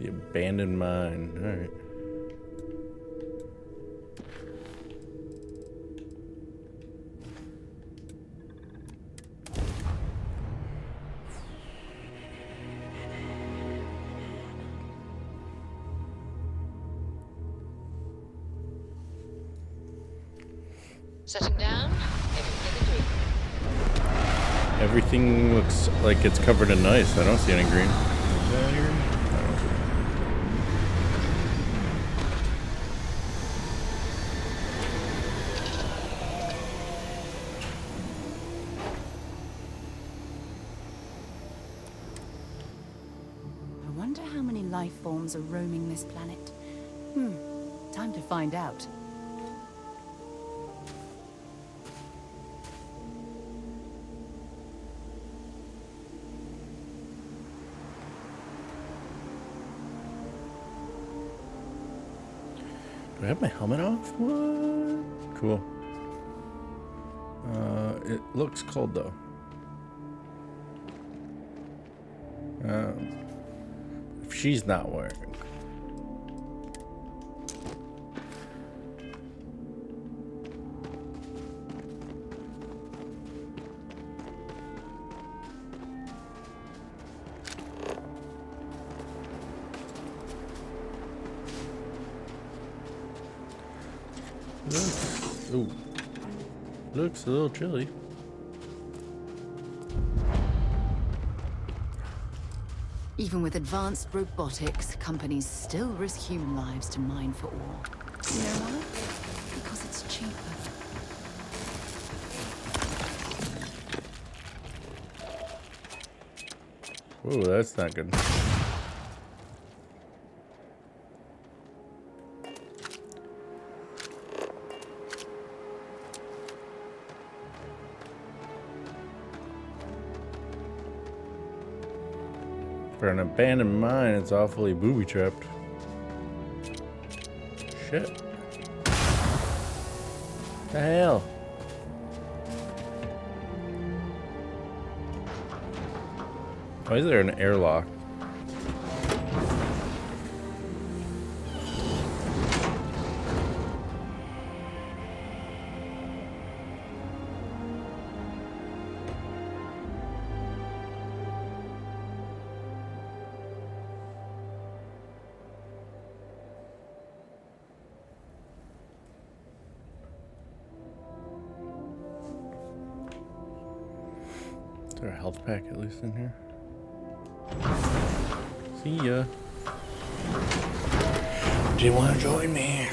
The abandoned mine. Alright. Setting down. Everything agreed. Everything looks like it's covered in ice. I don't see any green. Is that any green? I don't see it. I wonder how many life forms are roaming this planet. Time to find out. Do I have my helmet off? What? Cool. It looks cold though. If she's not wearing. Ooh. Looks a little chilly. Even with advanced robotics, companies still risk human lives to mine for ore. You know why? Because it's cheaper. Whoa, that's not good. For an abandoned mine, it's awfully booby-trapped. Shit. The hell? Why is there an airlock? Is there a health pack at least in here? See ya. Do you want to join me?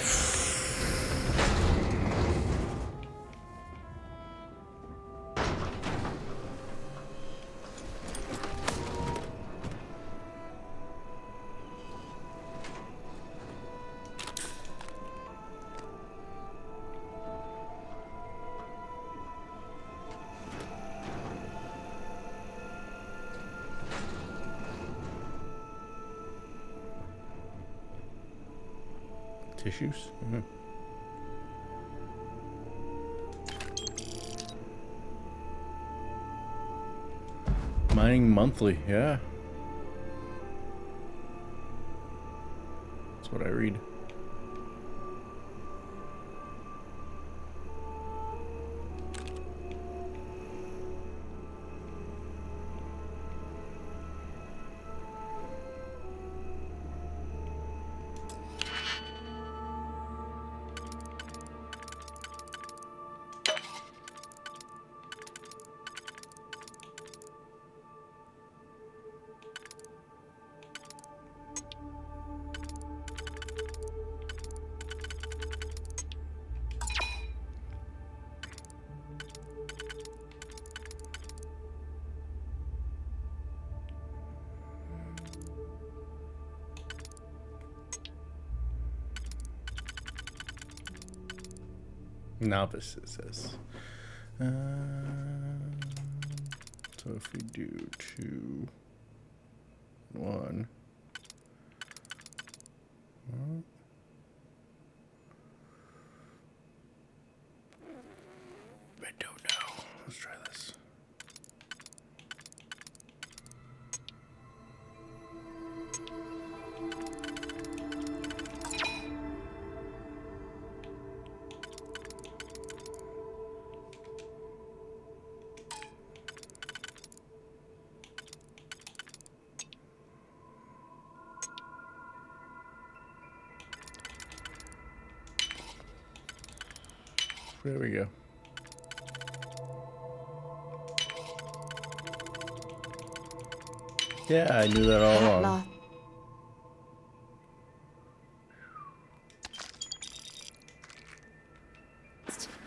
Tissues? Mining monthly, yeah. That's what I read. Novice, it says. So if we do 2, 1. I don't know. Let's try this. There we go. Yeah, I knew that all along.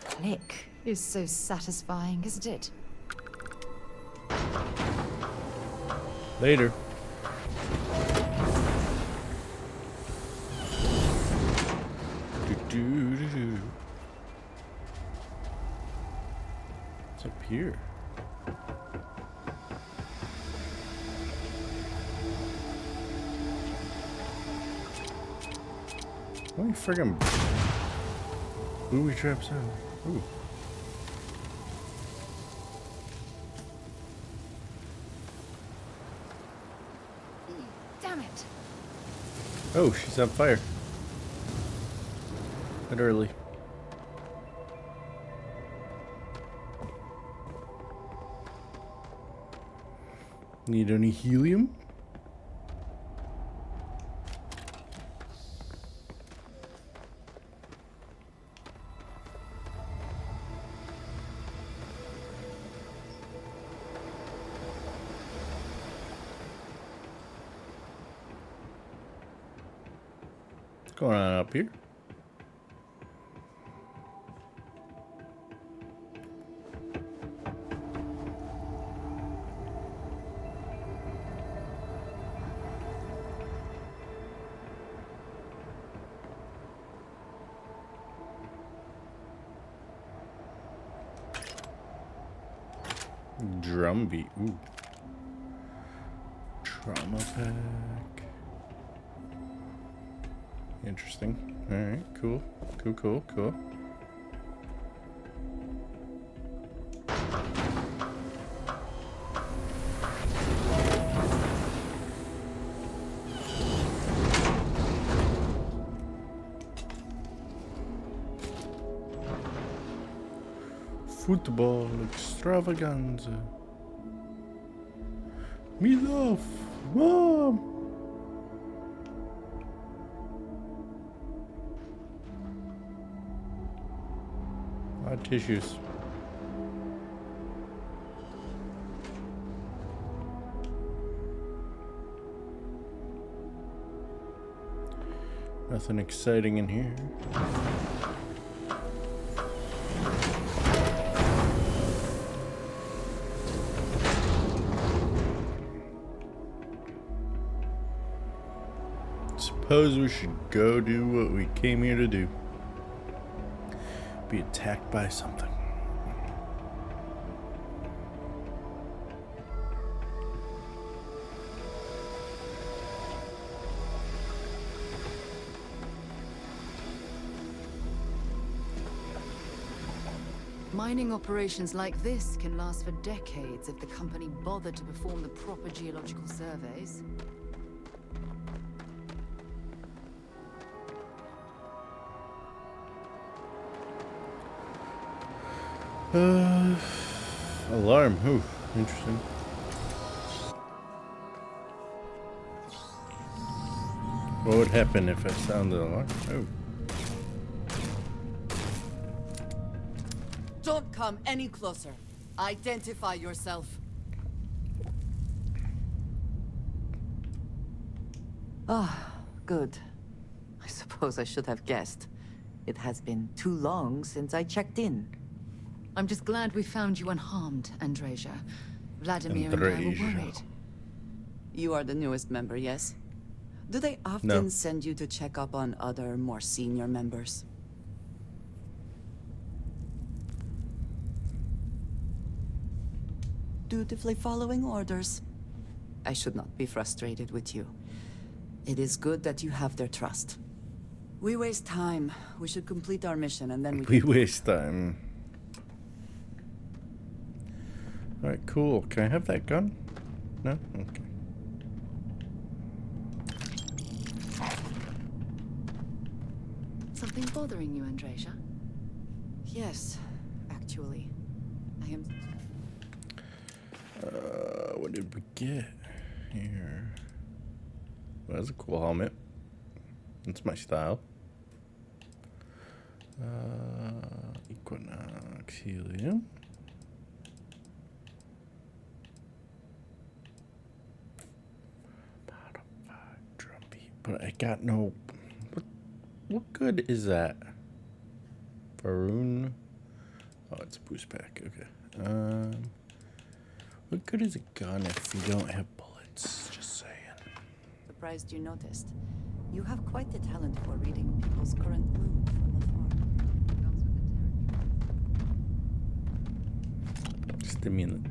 Click is so satisfying, isn't it? Later. Do. What's up here? How many friggin' booby traps are? Ooh. Damn it. Oh, she's on fire. Literally. Need any helium? What's going on up here? Drum beat. Ooh. Trauma pack. Interesting. Alright, cool. Cool. Football extravaganza. Me love, Mom. A lot of tissues. Nothing exciting in here. Suppose we should go do what we came here to do. Be attacked by something. Mining operations like this can last for decades if the company bothered to perform the proper geological surveys. Alarm. Ooh, interesting. What would happen if I sounded the alarm? Oh. Don't come any closer. Identify yourself. Ah, good. I suppose I should have guessed. It has been too long since I checked in. I'm just glad we found you unharmed, Andreja. Vladimir and I were worried. You are the newest member, yes? Do they often No. send you to check up on other, more senior members? Dutifully following orders. I should not be frustrated with you. It is good that you have their trust. We waste time. We should complete our mission and then We waste time. Alright, cool. Can I have that gun? No? Okay. Something bothering you, Andreja? Yes, actually. I am... What did we get here? Well, that's a cool helmet. That's my style. Equinox helium. Modified drumbeat, but I got no. What good is that? Faroon. Oh, it's a boost pack. Okay. What good is a gun if you don't have bullets? Just saying. Surprised you noticed. You have quite the talent for reading people's current mood from afar. Stimulant.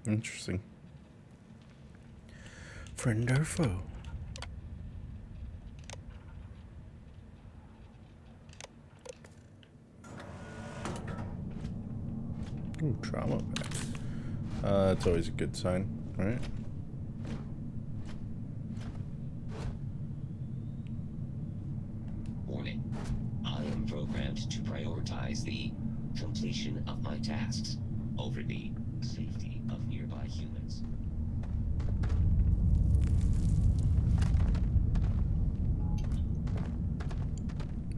Interesting. Friend or foe? Ooh, trauma pack. That's always a good sign, right? Warning. I am programmed to prioritize the completion of my tasks over the safety of nearby humans.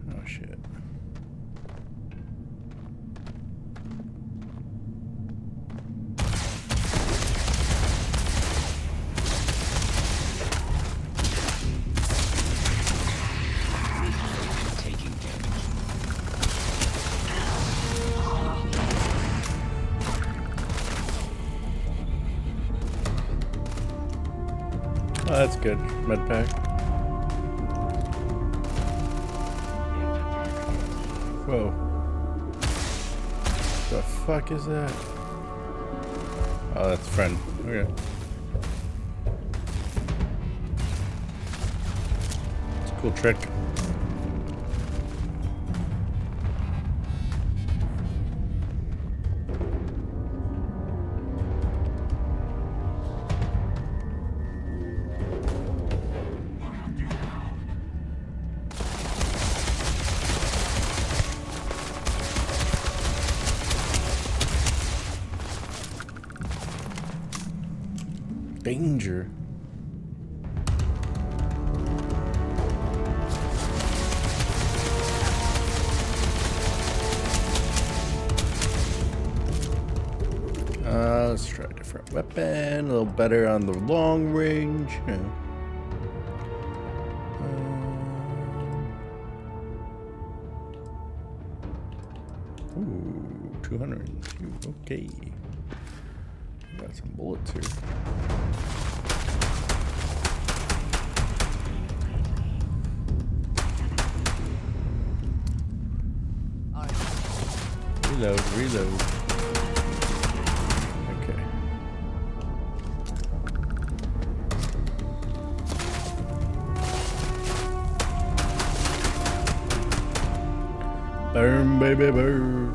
Oh shit. Taking damage. Oh, that's good. Med pack. Whoa. The fuck is that? Oh, that's friend. Okay. It's a cool trick. Danger. Let's try a different weapon. A little better on the long range. Yeah. Ooh, 202. Okay. Got some bullets here. Reload. Okay. Burn, baby, burn.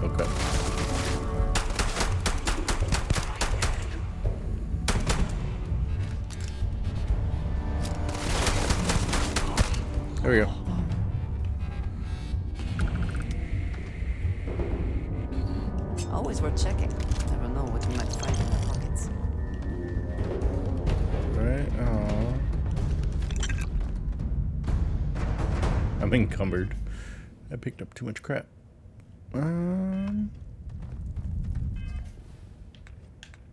Okay. There we go. Always worth checking. Never know what you might find in the pockets. Right? Oh. I'm encumbered. I picked up too much crap.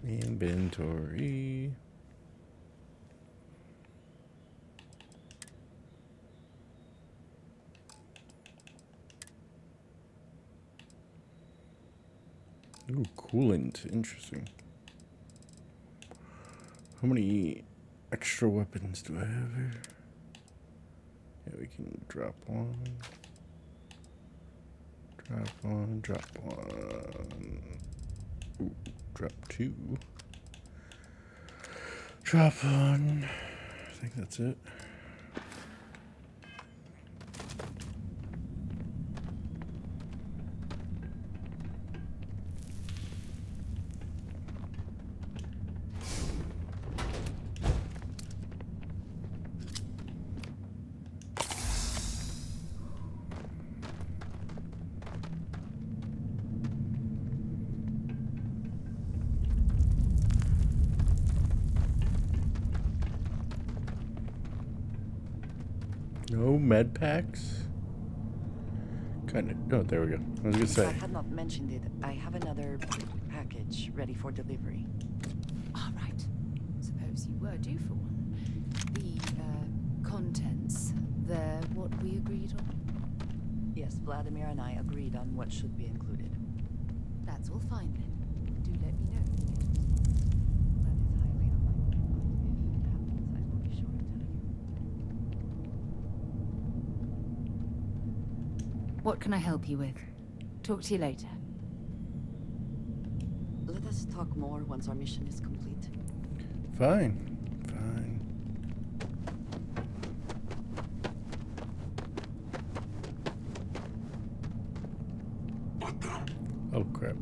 Inventory. Ooh, coolant. Interesting. How many extra weapons do I have here? Yeah, we can drop one. Drop one, drop one. Ooh, drop two. Drop one. I think that's it. No med packs? Kind of. Oh, there we go. I was gonna If say. I had not mentioned it, I have another package ready for delivery. All right. Suppose you were due for one. The, contents, they're what we agreed on? Yes, Vladimir and I agreed on what should be included. That's all fine then. Do let me know. That is highly unlikely, but if it happens, I will be sure to tell you. What can I help you with? Talk to you later. Let us talk more once our mission is complete. Fine. Fine. What the? Oh, crap.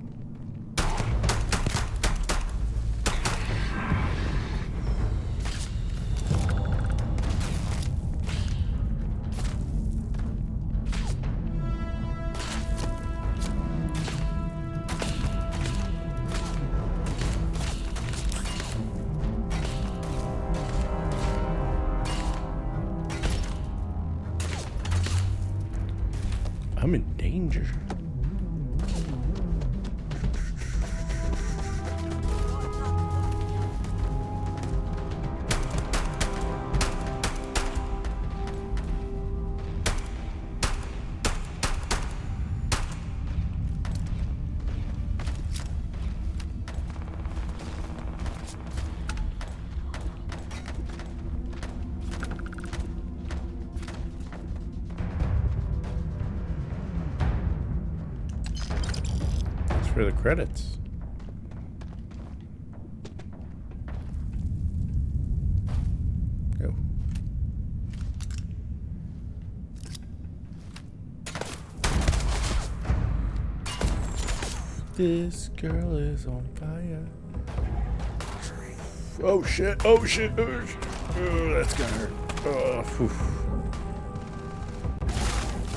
I'm in danger. For the credits. Oh. This girl is on fire. Oh shit, oh shit, oh shit. Oh, that's gonna hurt. Oh, phew.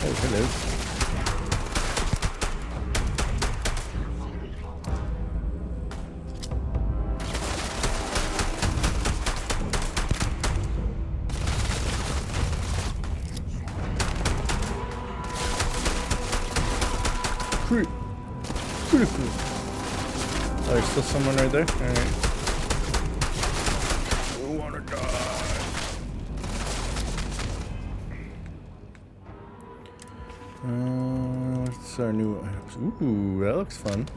Oh, hello. Critical. Oh, there's still someone right there? Alright. I wanna die. What's our new items? Ooh, that looks fun.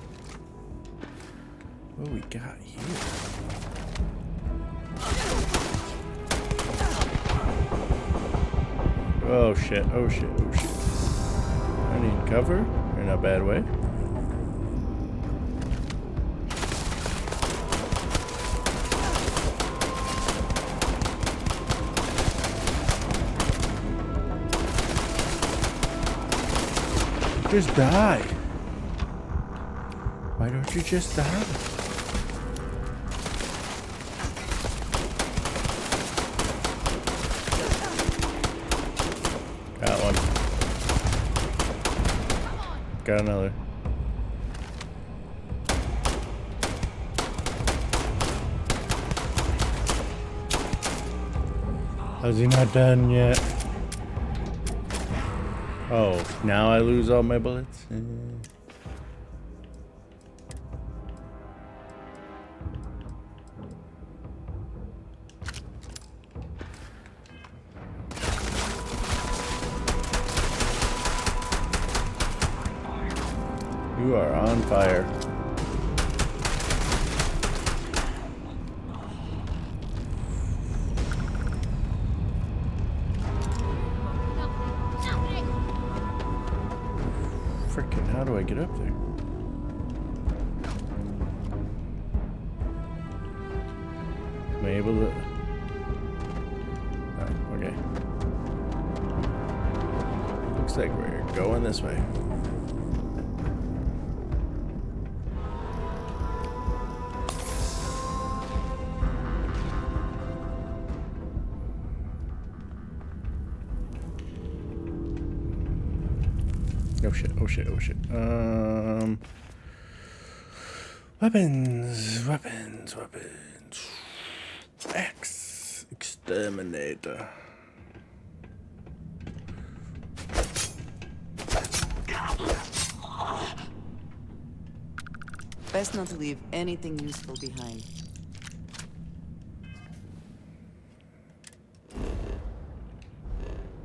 What do we got here? Oh shit, oh shit, oh shit. I need cover in a bad way. Just die. Why don't you just die? Got one. Got another. Is he not done yet? Oh, now I lose all my bullets? You are on fire. Frickin', how do I get up there? Am I able to... Oh, okay. Looks like we're going this way. Oh shit, oh shit, oh shit. Weapons. X. Exterminator. Best not to leave anything useful behind.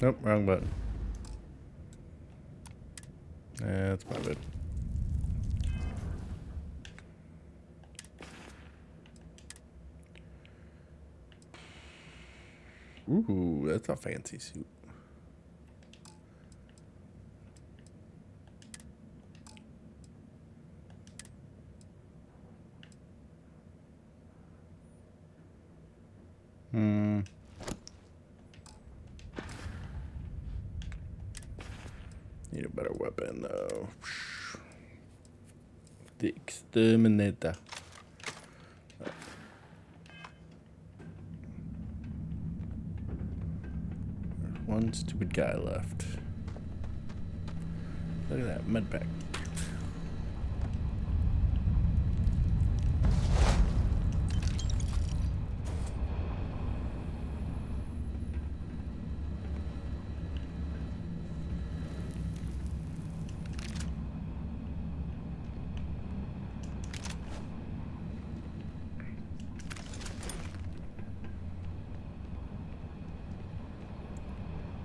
Nope, wrong button. That's my bad. Ooh, that's a fancy suit. Need a better weapon though. The exterminator. There's one stupid guy left. Look at that med pack.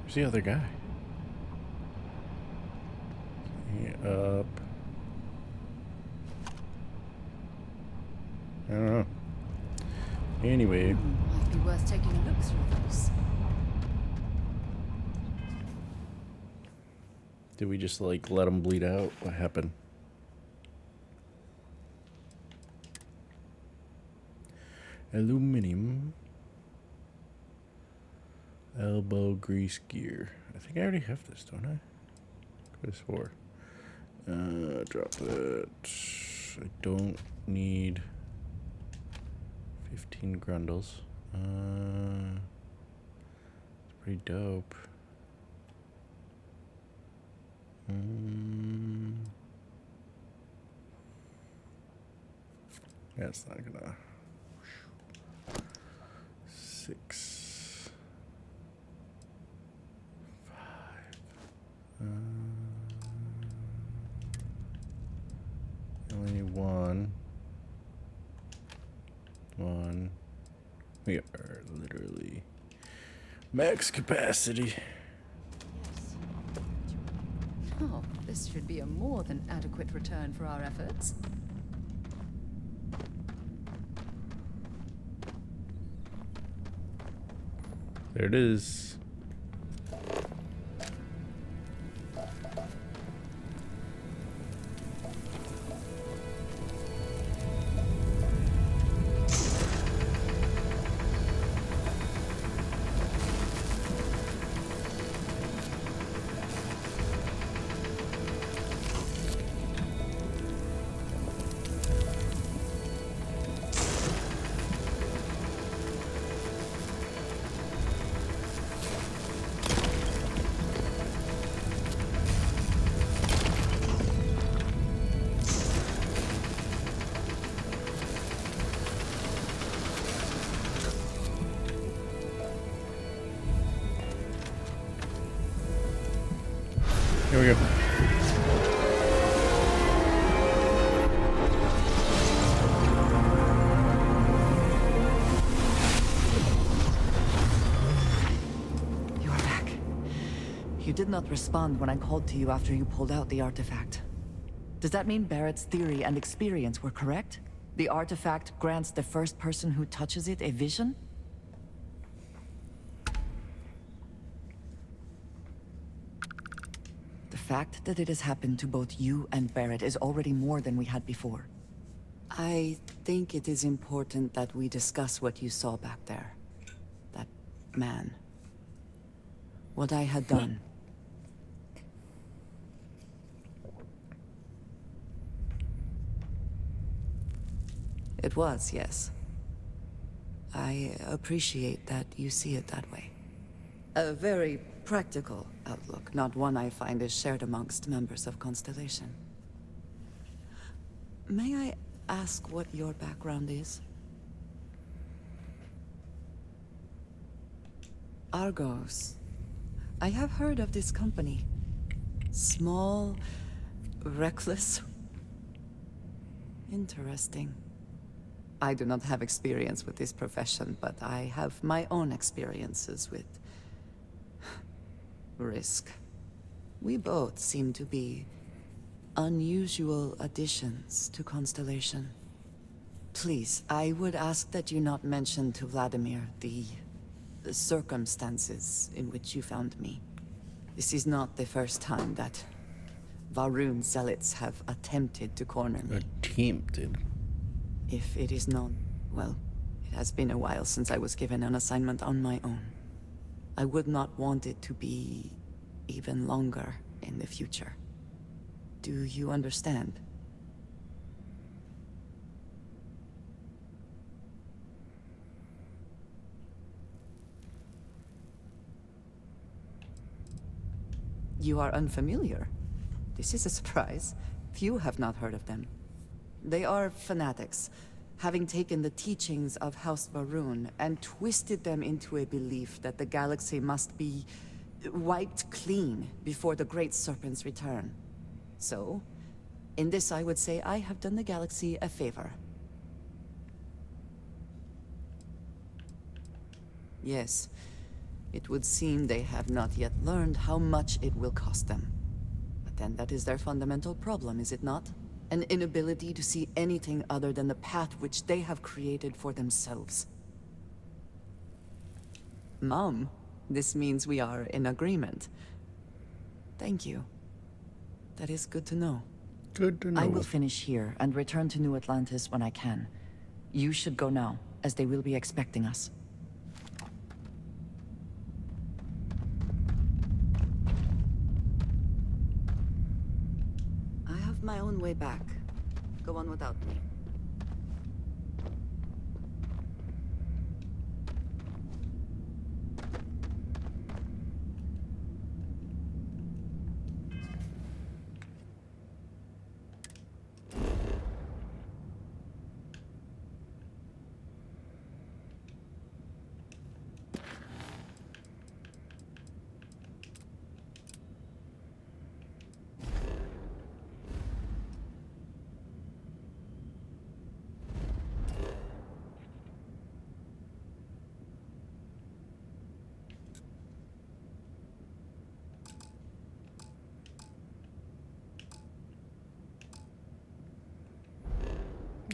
Where's the other guy? Up. I don't know. Anyway. Might be worth taking a look through those. Did we just like let him bleed out? What happened? Aluminum. Elbow grease gear. I think I already have this, don't I? What is for? Drop that. I don't need 15 grundles. It's pretty dope. That's not gonna. 6, 5. Only need one. We are literally max capacity. Yes. Oh, this should be a more than adequate return for our efforts. There it is. Here we go. You are back. You did not respond when I called to you after you pulled out the artifact. Does that mean Barrett's theory and experience were correct? The artifact grants the first person who touches it a vision? The fact that it has happened to both you and Barrett is already more than we had before. I think it is important that we discuss what you saw back there. That man. What I had done. It was, yes. I appreciate that you see it that way. A very practical outlook, not one I find is shared amongst members of Constellation. May I ask what your background is? Argos. I have heard of this company. Small, Reckless? Interesting. I do not have experience with this profession, but I have my own experiences with risk. We both seem to be unusual additions to Constellation. Please, I would ask that you not mention to Vladimir the circumstances in which you found me. This is not the first time that Varun zealots have attempted to corner me. Attempted. If it is not, well, it has been a while since I was given an assignment on my own. I would not want it to be even longer in the future. Do you understand? You are unfamiliar. This is a surprise. Few have not heard of them. They are fanatics, having taken the teachings of House Varun and twisted them into a belief that the galaxy must be wiped clean before the Great Serpent's return. So, in this I would say I have done the galaxy a favor. Yes, it would seem they have not yet learned how much it will cost them. But then that is their fundamental problem, is it not? An inability to see anything other than the path which they have created for themselves. Mom, this means we are in agreement. Thank you. That is good to know. Good to know. I will finish here and return to New Atlantis when I can. You should go now, as they will be expecting us. I have my own way back. Go on without me.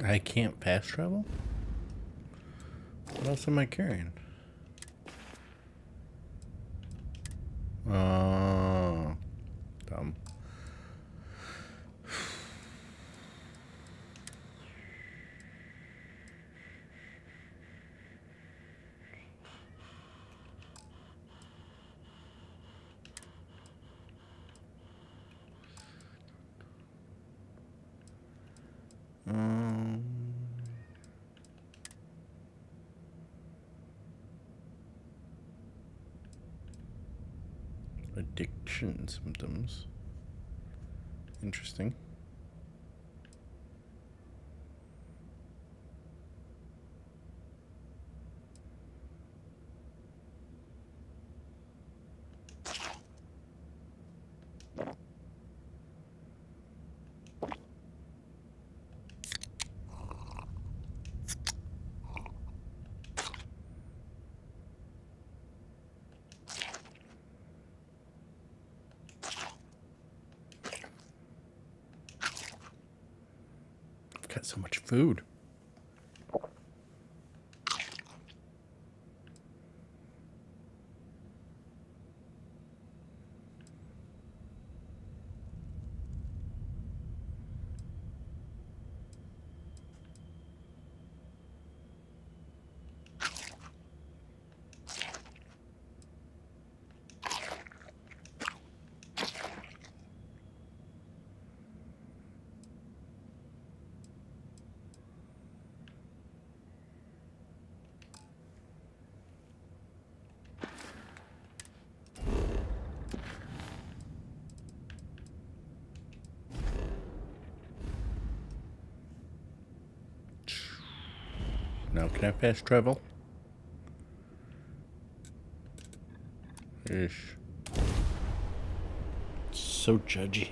I can't fast travel? What else am I carrying? Oh, dumb. Addiction symptoms. Interesting. I've got so much food. Now can I fast travel? Ish. So judgy.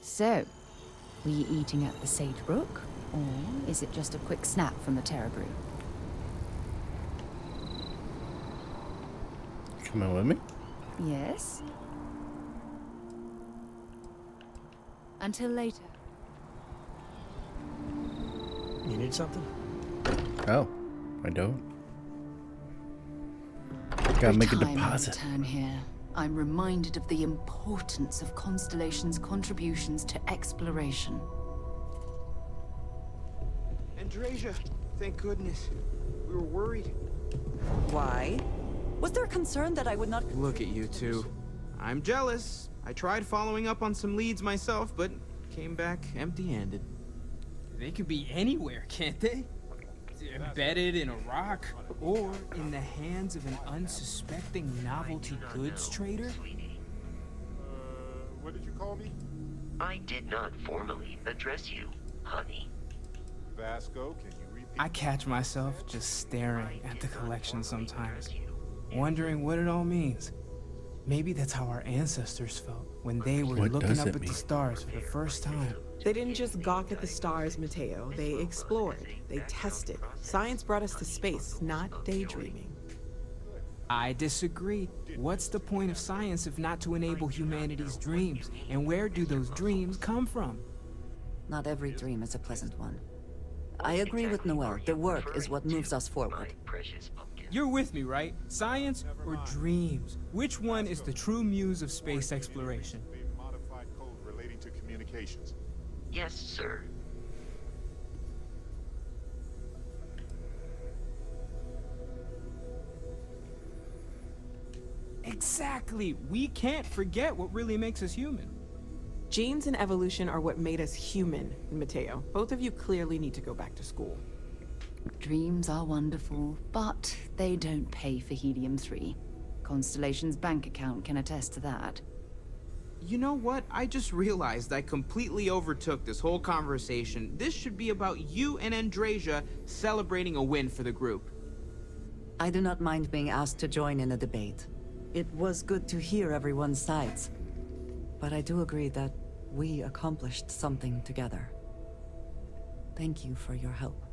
So, were you eating at the Sage Brook, or is it just a quick snap from the Terra Brew? Coming with me? Yes? Until later. You need something? Oh, I don't. Gotta Every make a time I deposit. return here, I'm reminded of the importance of Constellation's contributions to exploration. Andrasia, thank goodness. We were worried. Why? Was there a concern that I would not... Look at you two. I'm jealous. I tried following up on some leads myself, but came back empty-handed. They could be anywhere, can't they? Embedded in a rock, or in the hands of an unsuspecting novelty goods trader? What did you call me? I did not formally address you, honey. Vasco, can you repeat? I catch myself just staring at the collection sometimes, wondering what it all means. Maybe that's how our ancestors felt when they were What looking does up it at the mean? stars for the first time. They didn't just gawk at the stars, Mateo. They explored. They tested. Science brought us to space, not daydreaming. I disagree. What's the point of science if not to enable humanity's dreams? And where do those dreams come from? Not every dream is a pleasant one. I agree with Noel. The work is what moves us forward. You're with me, right? Science or dreams? Which one is the true muse of space exploration? A modified code relating to communications. Yes, sir. Exactly. We can't forget what really makes us human. Genes and evolution are what made us human, Mateo. Both of you clearly need to go back to school. Dreams are wonderful, but they don't pay for helium-3. Constellation's bank account can attest to that. You know what? I just realized I completely overtook this whole conversation. This should be about you and Andrasia celebrating a win for the group. I do not mind being asked to join in a debate. It was good to hear everyone's sides. But I do agree that we accomplished something together. Thank you for your help.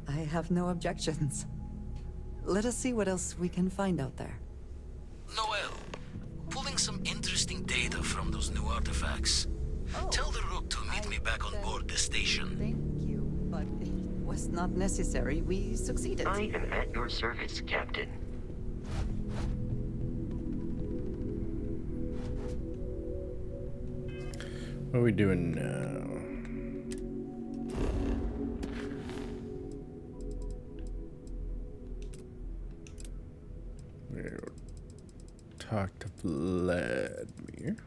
I have no objections. Let us see what else we can find out there. Noel, pulling some interesting data from those new artifacts. Tell the Rook to meet me back on board the station. Thank you, but it was not necessary. We succeeded. I am at your service, Captain. What are we doing now? We'll talk to Vladimir.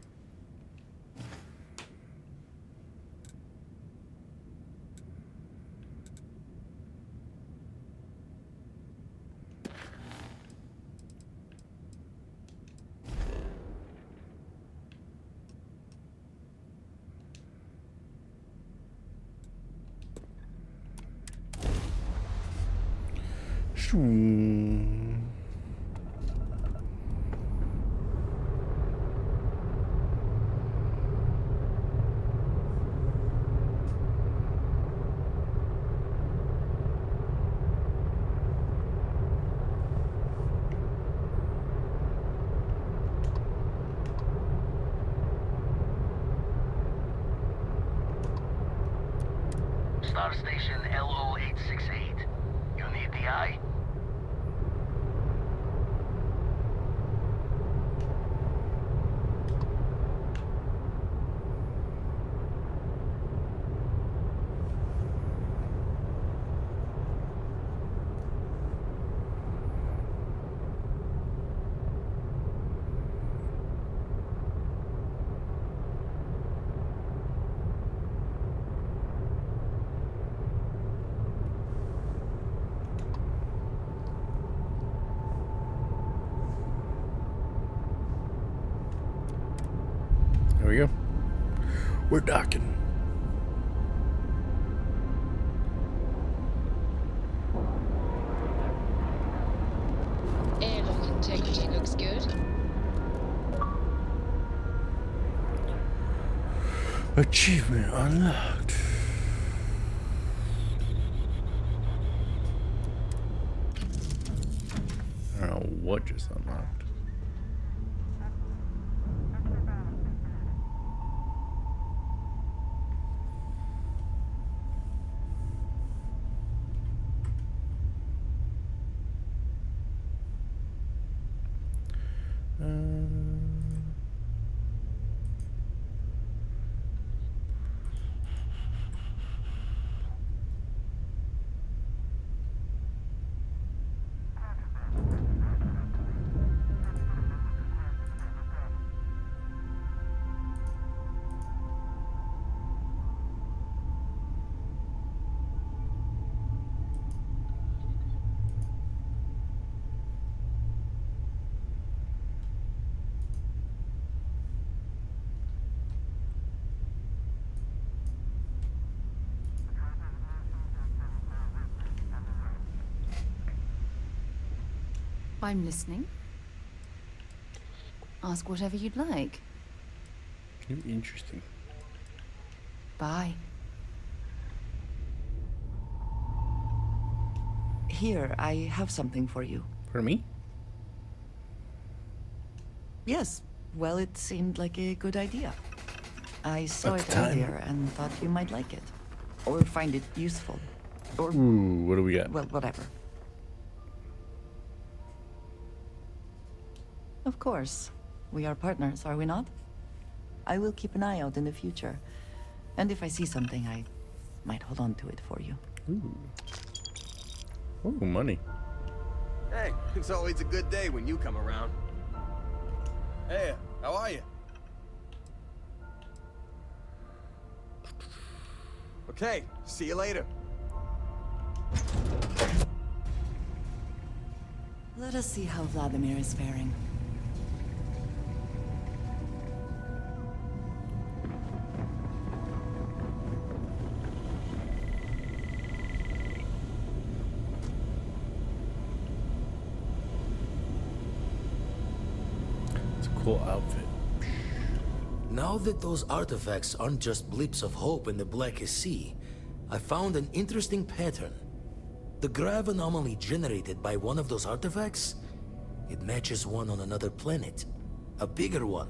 Shoo. Star Station LO868. You need the eye? There we go. We're docking. Airlock integrity looks good. Achievement unlocked. I don't know what just unlocked. I'm listening. Ask whatever you'd like. Interesting. Bye. Here, I have something for you. For me? Yes. Well, it seemed like a good idea. I saw At it the time. earlier and thought you might like it. Or find it useful. Or, Ooh, what do we got? well, whatever. Of course. We are partners, are we not? I will keep an eye out in the future. And if I see something, I might hold on to it for you. Ooh. Ooh, money. Hey, it's always a good day when you come around. Hey, how are you? Okay, see you later. Let us see how Vladimir is faring. It's a cool outfit. Now that those artifacts aren't just blips of hope in the Blackest Sea, I found an interesting pattern. The grav anomaly generated by one of those artifacts, it matches one on another planet. A bigger one.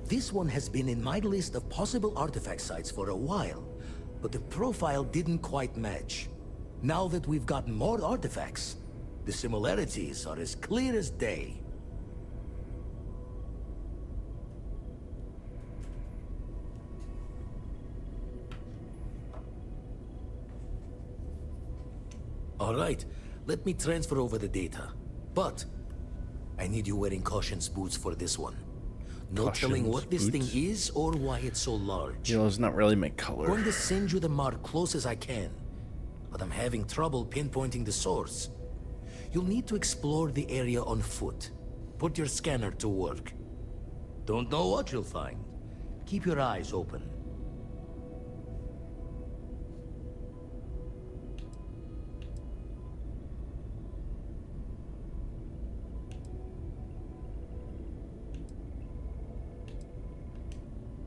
This one has been in my list of possible artifact sites for a while, but the profile didn't quite match. Now that we've gotten more artifacts, the similarities are as clear as day. All right, let me transfer over the data. But I need you wearing Caution's boots for this one. No telling what this thing is or why it's so large. You know, it's not really my color. Going to send you the mark close as I can, but I'm having trouble pinpointing the source. You'll need to explore the area on foot. Put your scanner to work. Don't know what you'll find. Keep your eyes open.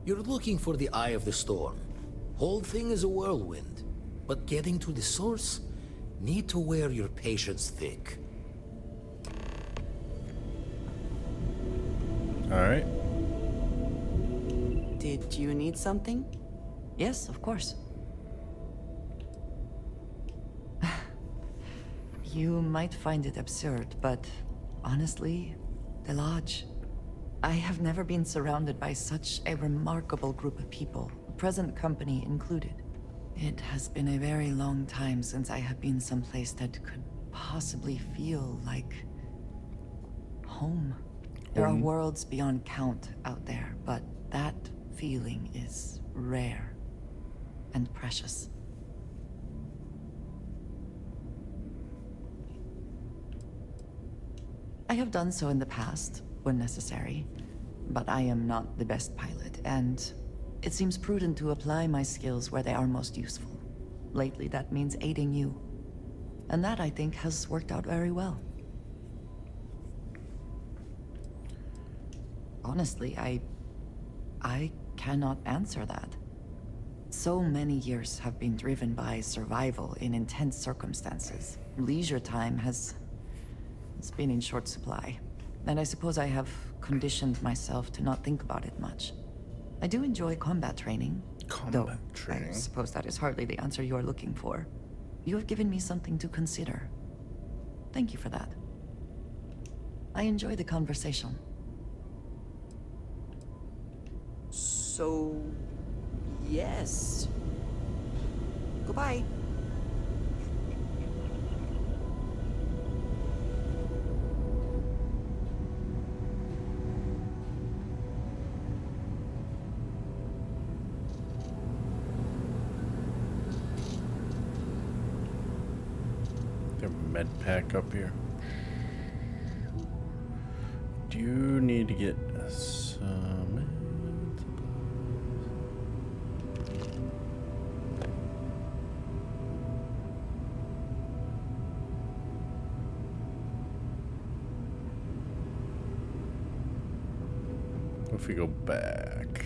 You're looking for the eye of the storm. Whole thing is a whirlwind, but getting to the source, need to wear your patience thick. All right. Did you need something? Yes, of course. You might find it absurd, but honestly, the Lodge. I have never been surrounded by such a remarkable group of people, present company included. It has been a very long time since I have been someplace that could possibly feel like home. There are worlds beyond count out there, but that feeling is rare and precious. I have done so in the past, when necessary, but I am not the best pilot, and it seems prudent to apply my skills where they are most useful. Lately, that means aiding you. And that, I think, has worked out very well. Honestly, I cannot answer that. So many years have been driven by survival in intense circumstances. Leisure time it's been in short supply. And I suppose I have conditioned myself to not think about it much. I do enjoy combat training. Combat I training. suppose that is hardly the answer you are looking for. You have given me something to consider. Thank you for that. I enjoy the conversation. So, yes. Goodbye. Their med pack up here. Do you need to get some? If we go back,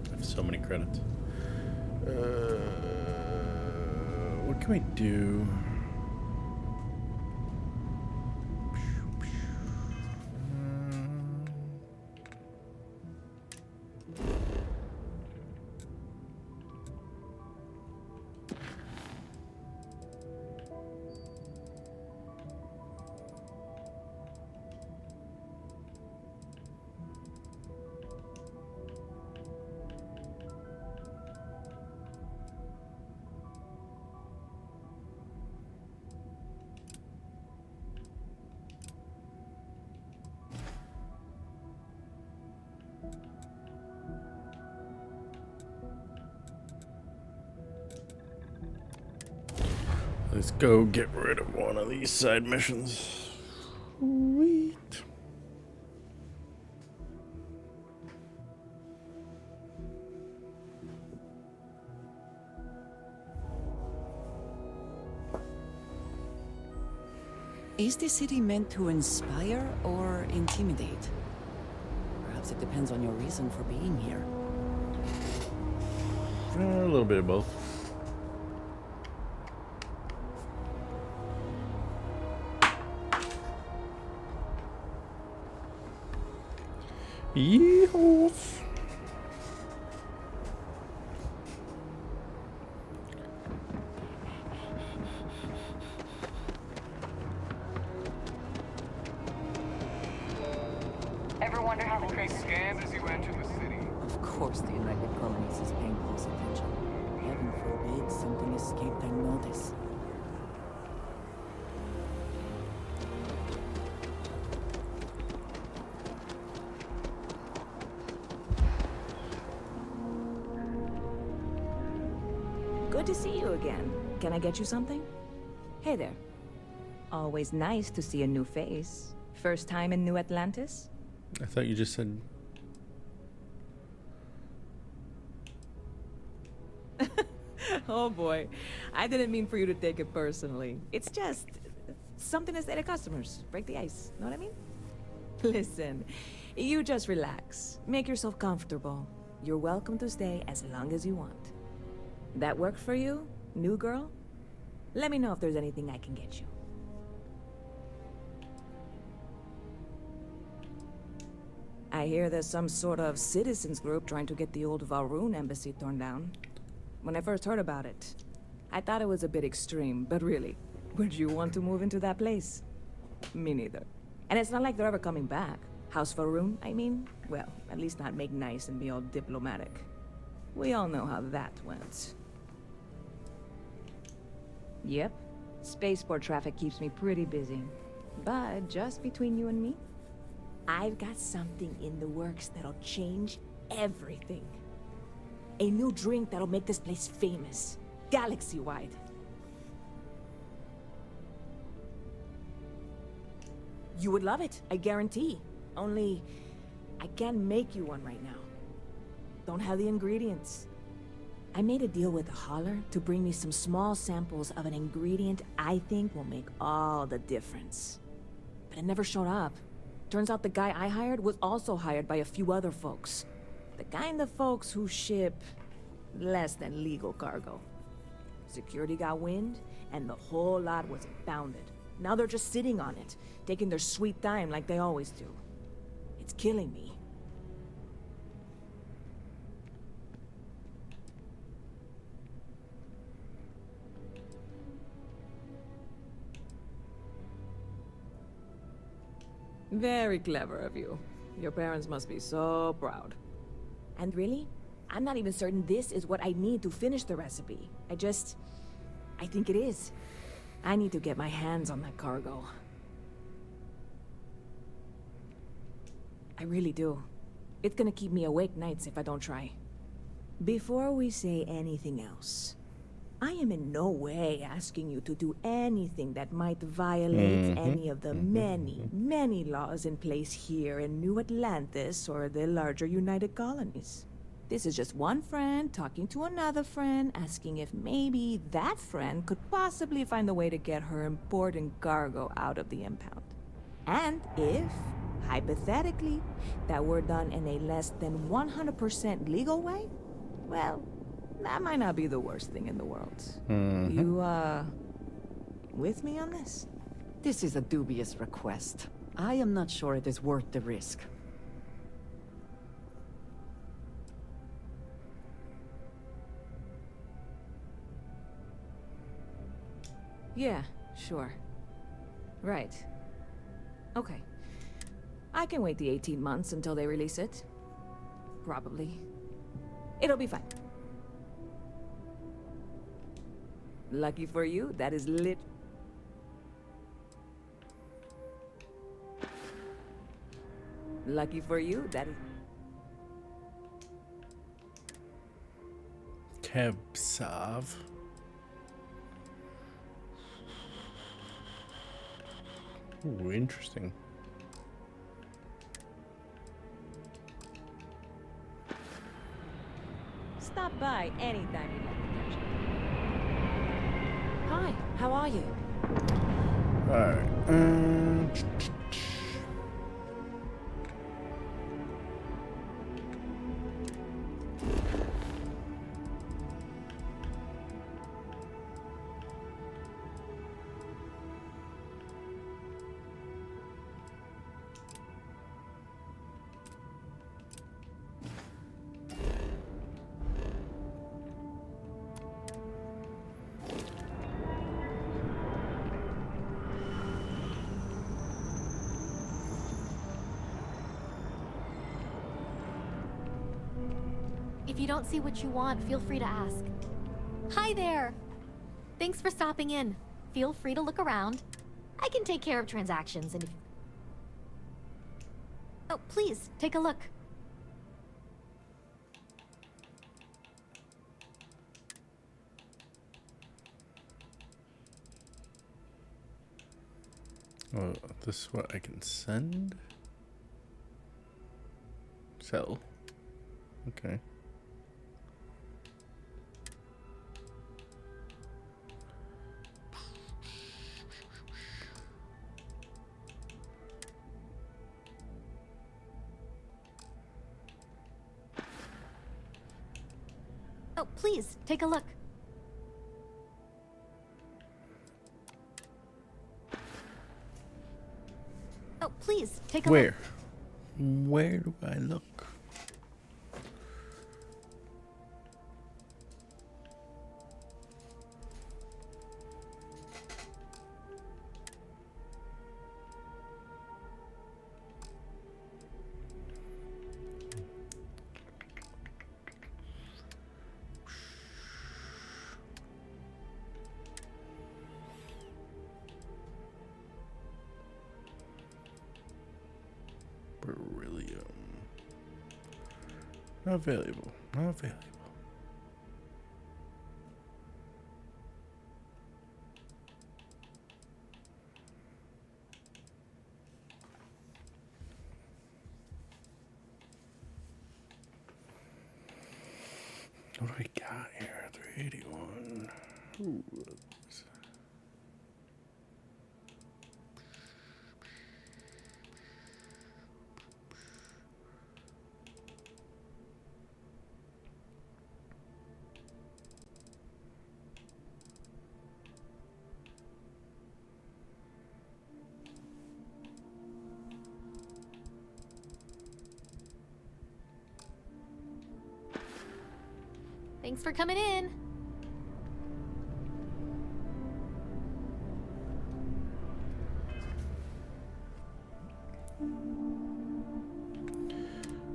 I have so many credits. What can we do? Let's go get rid of one of these side missions. Sweet. Is the city meant to inspire or intimidate? Perhaps it depends on your reason for being here. A little bit of both. Yeehaw! Ever wonder how the crate scans as you enter the city? Of course the United Colonies is paying close attention. Heaven forbid something escaped their notice. Good to see you again. Can I get you something? Hey there. Always nice to see a new face. First time in New Atlantis? I thought you just said. Oh boy. I didn't mean for you to take it personally. It's just something to say to customers. Break the ice. Know what I mean? Listen, you just relax. Make yourself comfortable. You're welcome to stay as long as you want. That work for you, new girl? Let me know if there's anything I can get you. I hear there's some sort of citizens group trying to get the old Valroon embassy torn down. When I first heard about it, I thought it was a bit extreme, but really, would you want to move into that place? Me neither. And it's not like they're ever coming back. House Valroon, I mean? Well, at least not make nice and be all diplomatic. We all know how that went. Yep. Spaceport traffic keeps me pretty busy. But just between you and me, I've got something in the works that'll change everything. A new drink that'll make this place famous, galaxy-wide. You would love it, I guarantee. Only, I can't make you one right now. Don't have the ingredients. I made a deal with the hauler to bring me some small samples of an ingredient I think will make all the difference. But it never showed up. Turns out the guy I hired was also hired by a few other folks. The kind of folks who ship less than legal cargo. Security got wind, and the whole lot was impounded. Now they're just sitting on it, taking their sweet time like they always do. It's killing me. Very clever of you. Your parents must be so proud. And really, I'm not even certain this is what I need to finish the recipe. I think it is. I need to get my hands on that cargo. I really do. It's gonna keep me awake nights if I don't try. Before we say anything else, I am in no way asking you to do anything that might violate any of the many, many laws in place here in New Atlantis or the larger United Colonies. This is just one friend talking to another friend, asking if maybe that friend could possibly find a way to get her important cargo out of the impound. And if, hypothetically, that were done in a less than 100% legal way, well, that might not be the worst thing in the world. You, with me on this? This is a dubious request. I am not sure it is worth the risk. Yeah, sure. Right. Okay. I can wait the 18 months until they release it. Probably. It'll be fine. Lucky for you, that is lit. Lucky for you, that is... Kebsav. Ooh, interesting. Stop by anytime you'd like to catch up. Hi, how are you? Alright. If you don't see what you want, feel free to ask. Hi there! Thanks for stopping in. Feel free to look around. I can take care of transactions and if... Oh, please, take a look. Oh, this is what I can send? Sell. Okay. Oh, please, take a look. Oh, please, take a look. Where? Where do I look? Beryllium. Not valuable. Not valuable. What do we got here? 381. Ooh. Thanks for coming in.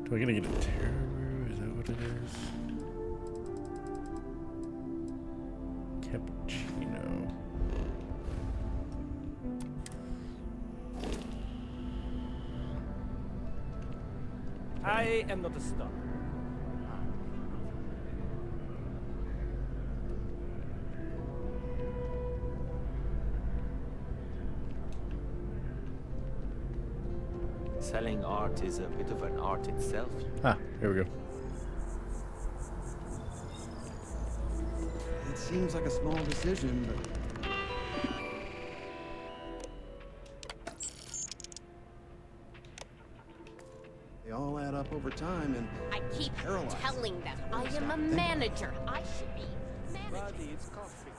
Do I gotta get a Terror? Is that what it is? Cappuccino. I am not a star. Selling art is a bit of an art itself. Ah, here we go. It seems like a small decision, but... they all add up over time, and... I keep paralyzed. telling them I am a manager. I should be managing. Buddy, it's coffee.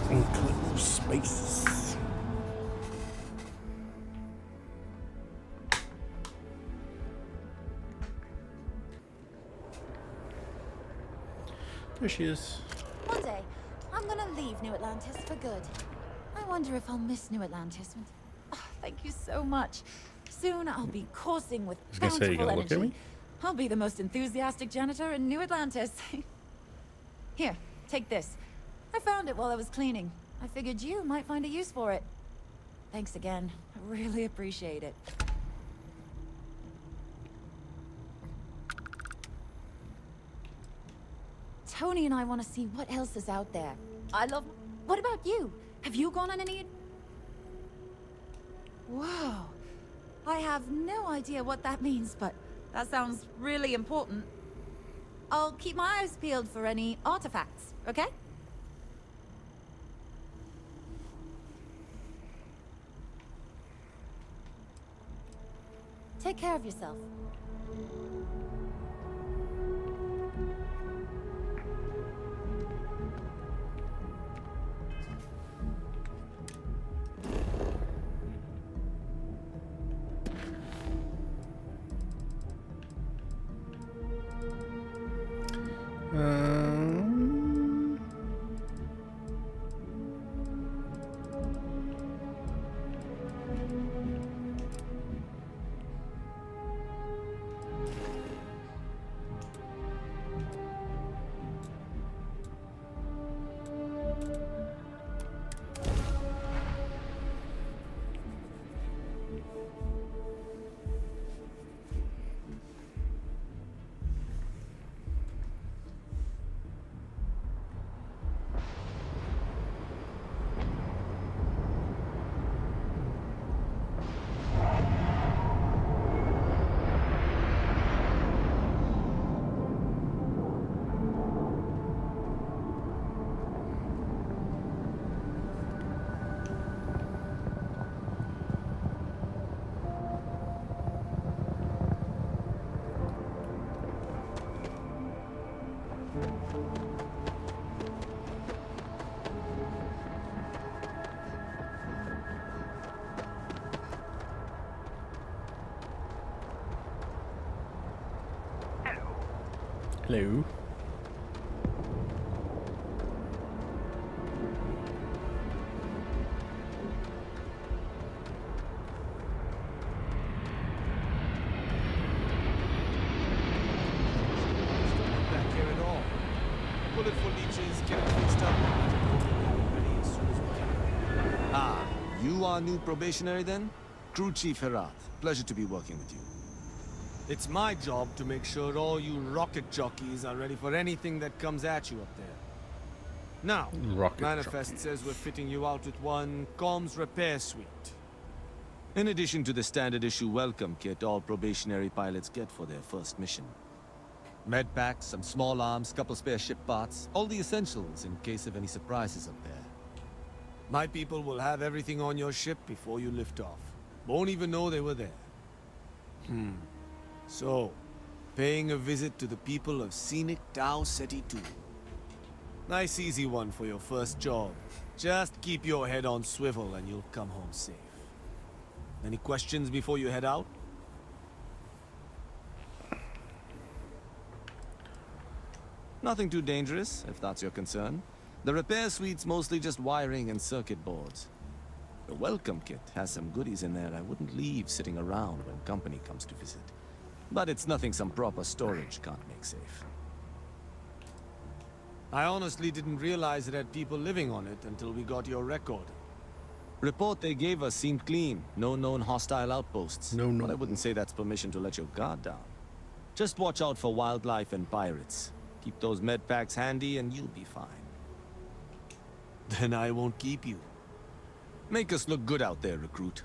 Unclosed spaces. There she is. One day, I'm gonna leave New Atlantis for good. I wonder if I'll miss New Atlantis. Oh, thank you so much. Soon I'll be coursing with I was gonna say, you bountiful gonna look at energy. me? I'll be the most enthusiastic janitor in New Atlantis. Here, take this. I found it while I was cleaning. I figured you might find a use for it. Thanks again. I really appreciate it. Tony and I want to see what else is out there. What about you? Have you gone on any... Whoa. I have no idea what that means, but that sounds really important. I'll keep my eyes peeled for any artifacts, okay? Take care of yourself. Hello. bullet for leeches, get it fixed up, and ready as soon as we can. Ah, you are new probationary then? Crew Chief Herat. Pleasure to be working with you. It's my job to make sure all you rocket jockeys are ready for anything that comes at you up there. Now, Manifest says we're fitting you out with one comms repair suite. In addition to the standard issue welcome kit all probationary pilots get for their first mission. Med packs, some small arms, couple spare ship parts, all the essentials in case of any surprises up there. My people will have everything on your ship before you lift off. Won't even know they were there. So, paying a visit to the people of scenic Tau Ceti 2. Nice easy one for your first job. Just keep your head on swivel and you'll come home safe. Any questions before you head out? Nothing too dangerous, if that's your concern. The repair suite's mostly just wiring and circuit boards. The welcome kit has some goodies in there I wouldn't leave sitting around when company comes to visit. But it's nothing some proper storage can't make safe. I honestly didn't realize it had people living on it until we got your record. Report they gave us seemed clean. No known hostile outposts. But I wouldn't say that's permission to let your guard down. Just watch out for wildlife and pirates. Keep those med packs handy and you'll be fine. Then I won't keep you. Make us look good out there, recruit.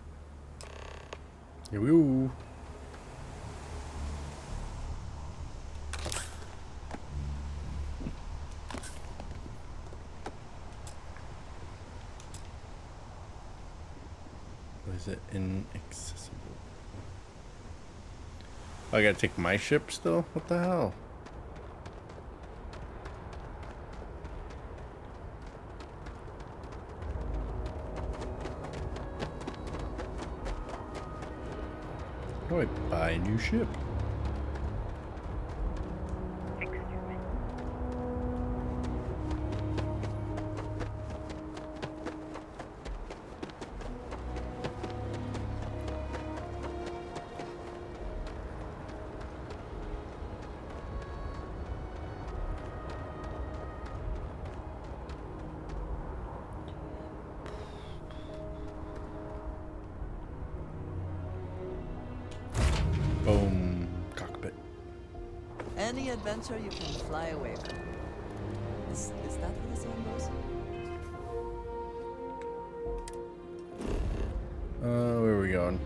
Here we go. What is it? Inaccessible. I gotta take my ship still? What the hell? How do I buy a new ship? Boom. Cockpit. Any adventure you can fly away from. Is that how the saying goes? Where are we going?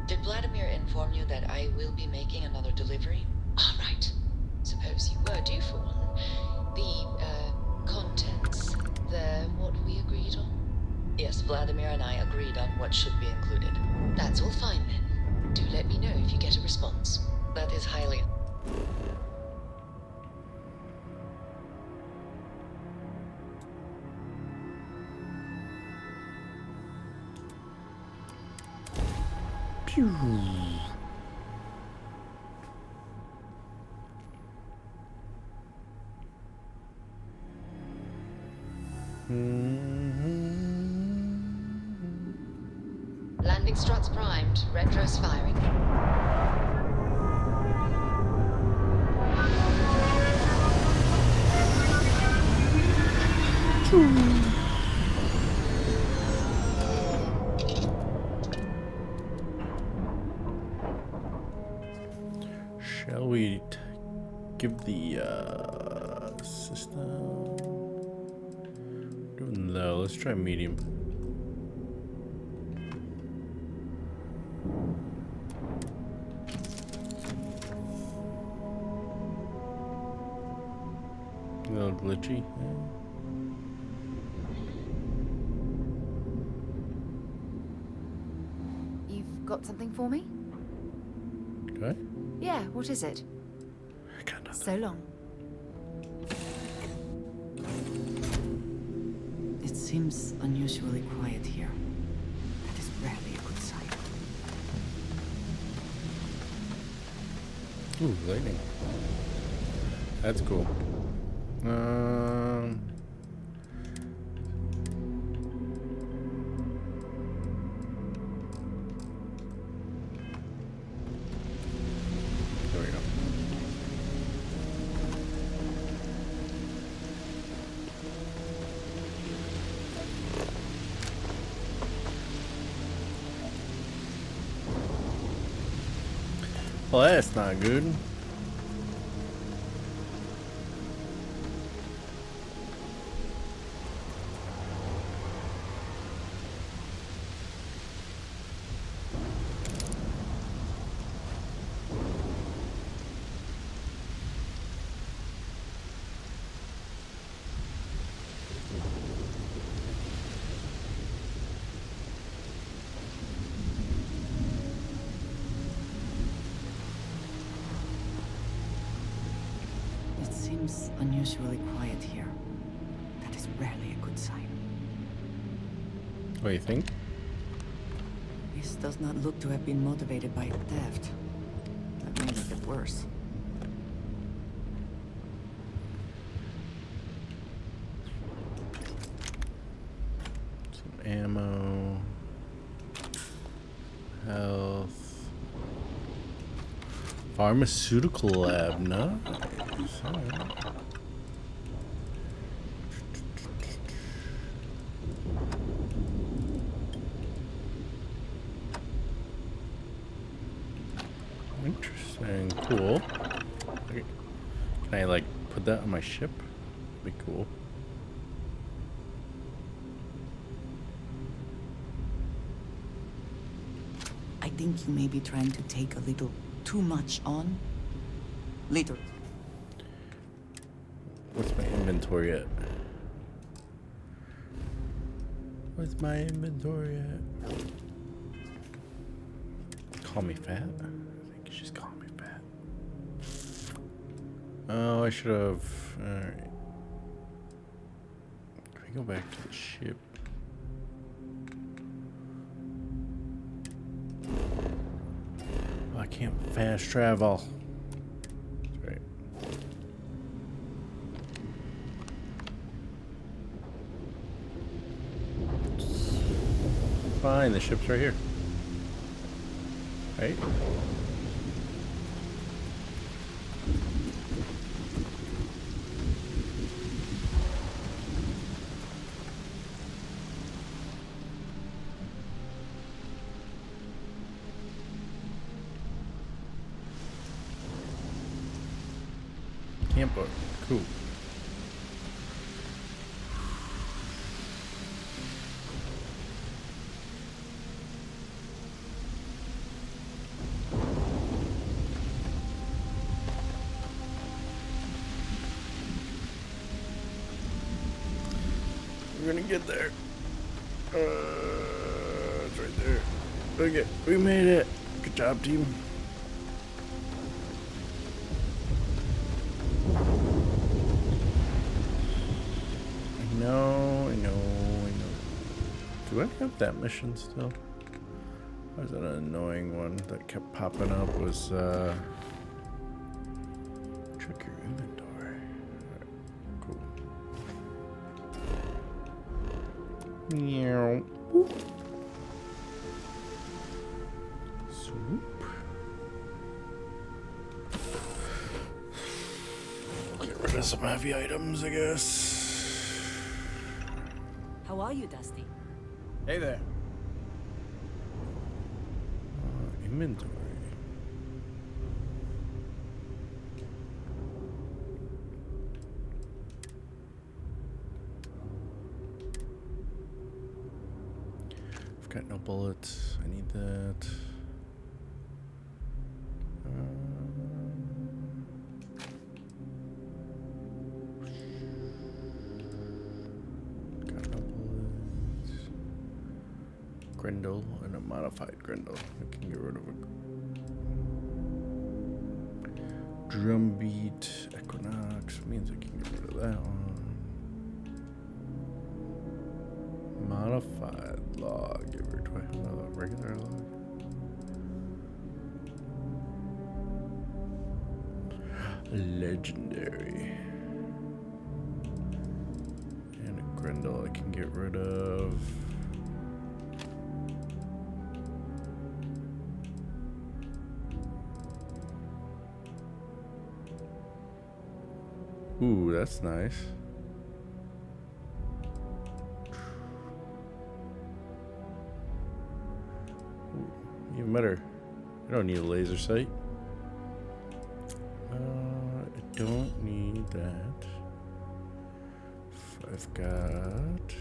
Did Vladimir inform you that I will be making another delivery? All right. Suppose you were due for one. The, contents. What we agreed on? Yes, Vladimir and I agreed on what should be included. That's all fine then. Do let me know if you get a response. That is highly... Pew. Landing struts primed. Retros firing. Shall we give the system? Doing low. Let's try medium. A little glitchy. You've got something for me? Do I? Yeah, what is it? I got nothing. So long. It seems unusually quiet here. That is rarely a good sign. Ooh, lightning. That's cool. There we go. Well, that's not good. It seems unusually quiet here. That is rarely a good sign. What do you think? This does not look to have been motivated by theft. That may make it worse. Some ammo. Health. Pharmaceutical lab, nice. Alright. Interesting. Cool. Okay. Can I, like, put that on my ship? That'd be cool. I think you may be trying to take a little too much on. Later. What's my inventory at? What's my inventory at? Call me fat? I think she's calling me fat. Oh, I should have. Alright. Can we go back to the ship? Oh, I can't fast travel. That's right. Fine, the ship's right here. Right? Camp boat. Cool. We're gonna get there. It's right there. Okay, we made it. Good job, team. I know. Do I have that mission still? Or was that an annoying one that kept popping up? Was check your inventory. Alright, cool. Meow. Boop. Swoop. Get rid of some heavy items, I guess. How are you, Dusty? Hey there. Inventory. I've got no bullets. I need that. Got no bullets. Grendel and a modified Grendel. I can get rid of a drumbeat. Equinox means I can get rid of that one. Modified log. Do I have another regular log? Legendary. And a Grendel I can get rid of. Ooh, that's nice. Ooh, even better. I don't need a laser sight. I don't need that. I've got...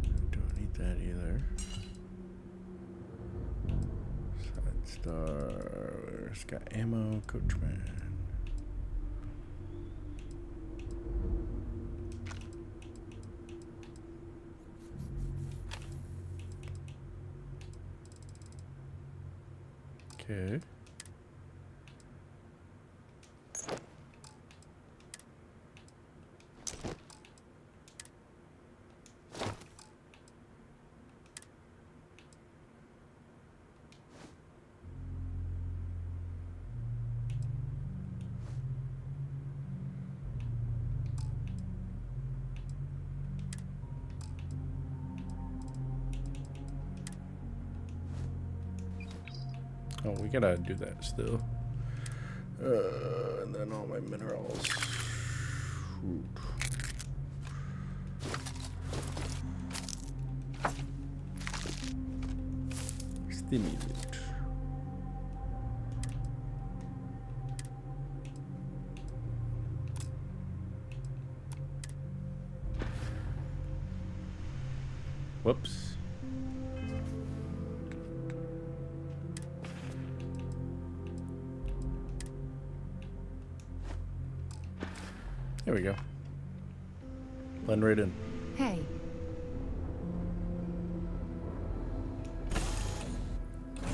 I don't need that either. Side star. It's got ammo, coachman. Okay. Oh, we gotta do that still. And then all my minerals. Ooh. Stimulate. Whoops. There we go. Blend right in. Hey.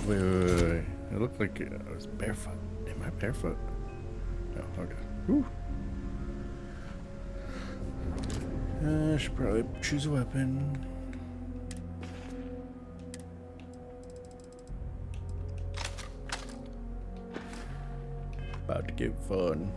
Wait. It looked like I was barefoot. Am I barefoot? No, okay. Whew. I should probably choose a weapon. About to get fun.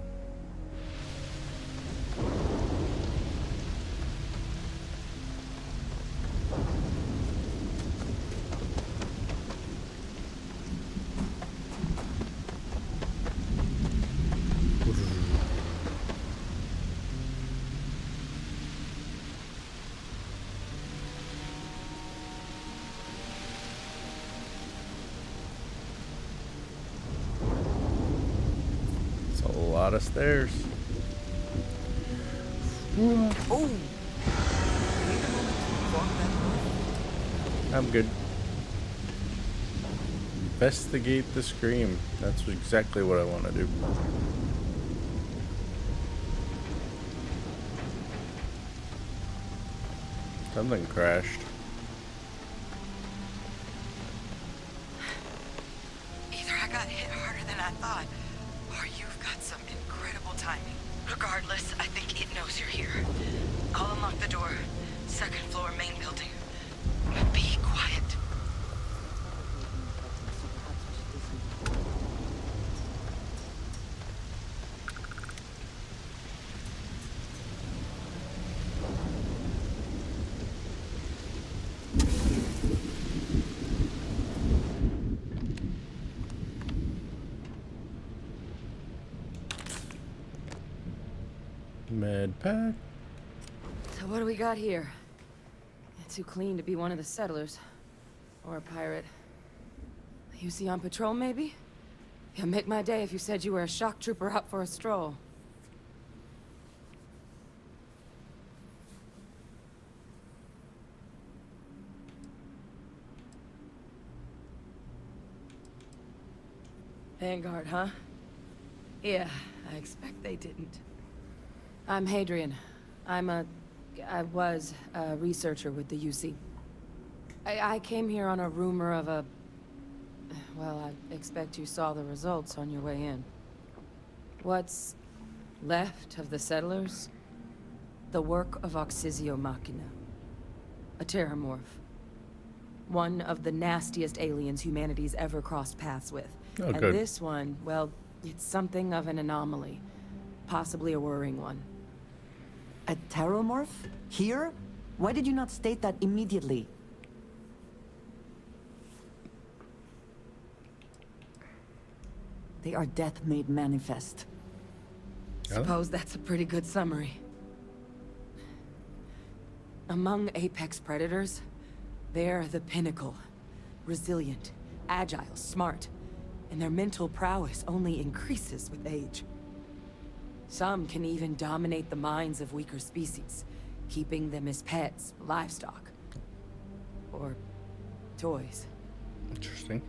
A lot of stairs. Oh! I'm good. Investigate the scream. That's exactly what I want to do. Something crashed. Either I got hit harder than I thought, or you've got some incredible timing. Regardless, I think it knows you're here. I'll unlock the door. Second floor, main building. Be quiet. Med pack. So what do we got here? It's too clean to be one of the settlers. Or a pirate. You see on patrol, maybe? Yeah, make my day if you said you were a shock trooper out for a stroll. Vanguard, huh? Yeah, I expect they didn't. I'm Hadrian. I was a researcher with the UC. I came here on a rumor of a... Well, I expect you saw the results on your way in. What's left of the settlers? The work of Oxysio Machina. A terramorph. One of the nastiest aliens humanity's ever crossed paths with. Oh, and good. this one, well, it's something of an anomaly. Possibly a worrying one. A terromorph? Here? Why did you not state that immediately? They are death made manifest. Suppose that's a pretty good summary. Among apex predators, they're the pinnacle. Resilient, agile, smart, and their mental prowess only increases with age. Some can even dominate the minds of weaker species, keeping them as pets, livestock, or toys. Interesting.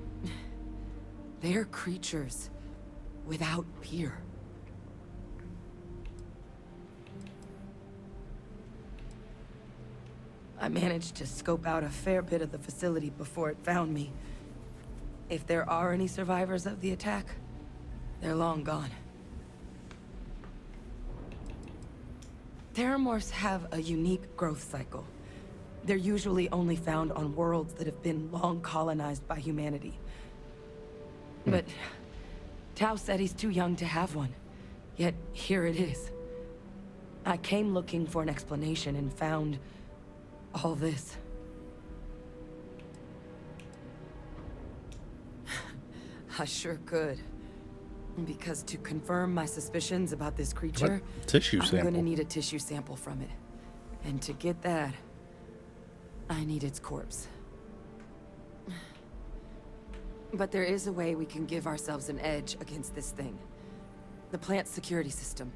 They're creatures without peer. I managed to scope out a fair bit of the facility before it found me. If there are any survivors of the attack, they're long gone. Terramorphs have a unique growth cycle. They're usually only found on worlds that have been long colonized by humanity. But Tao said he's too young to have one. Yet here it is. I came looking for an explanation and found all this. I sure could. Because to confirm my suspicions about this creature, Tissue I'm sample? gonna need a tissue sample from it. And to get that, I need its corpse. But there is a way we can give ourselves an edge against this thing. The plant's security system.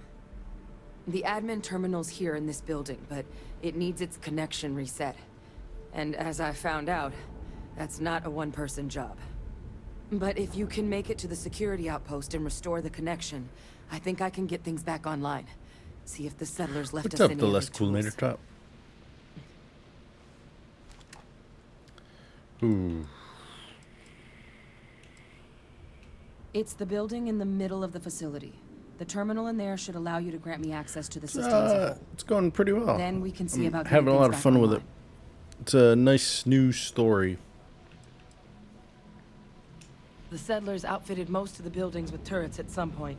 The admin terminal's here in this building, but it needs its connection reset. And as I found out, that's not a one-person job. But if you can make it to the security outpost and restore the connection, I think I can get things back online. See if the settlers left What's us up, any the other less cool tools. nader top? Ooh. It's the building in the middle of the facility. The terminal in there should allow you to grant me access to the system as a whole. It's going pretty well. Then we can see I'm about having a getting lot of things fun back with it. It's a nice new story. The settlers outfitted most of the buildings with turrets at some point.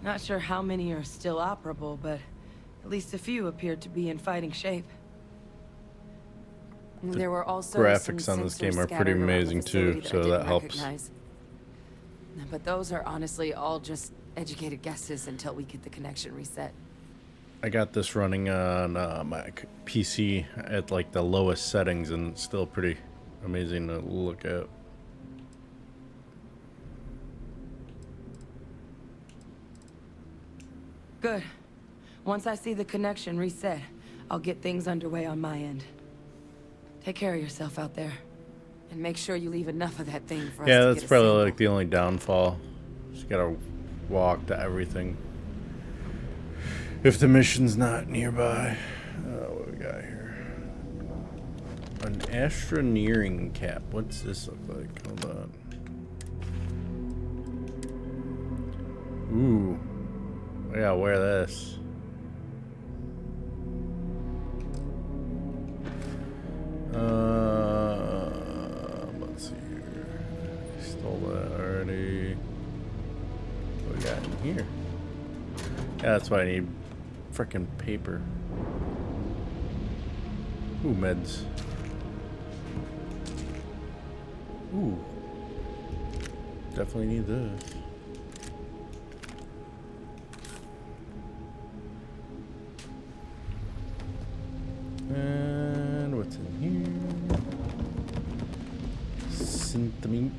Not sure how many are still operable, but at least a few appeared to be in fighting shape. There were also graphics some on this sensors game are pretty scattered around the amazing too, facility so I that didn't helps. recognize. But those are honestly all just educated guesses until we get the connection reset. I got this running on my PC at like the lowest settings, and it's still pretty amazing to look at. Good. Once I see the connection reset, I'll get things underway on my end. Take care of yourself out there. And make sure you leave enough of that thing for us Yeah, to that's get a probably sample. like the only downfall. Just gotta walk to everything. If the mission's not nearby. What we got here? An astroneering cap. What's this look like? Hold on. Ooh. I gotta wear this. Let's see here. Stole that already. What we got in here? Yeah, that's why I need frickin' paper. Ooh, meds. Ooh. Definitely need this. And what's in here? Synthamine.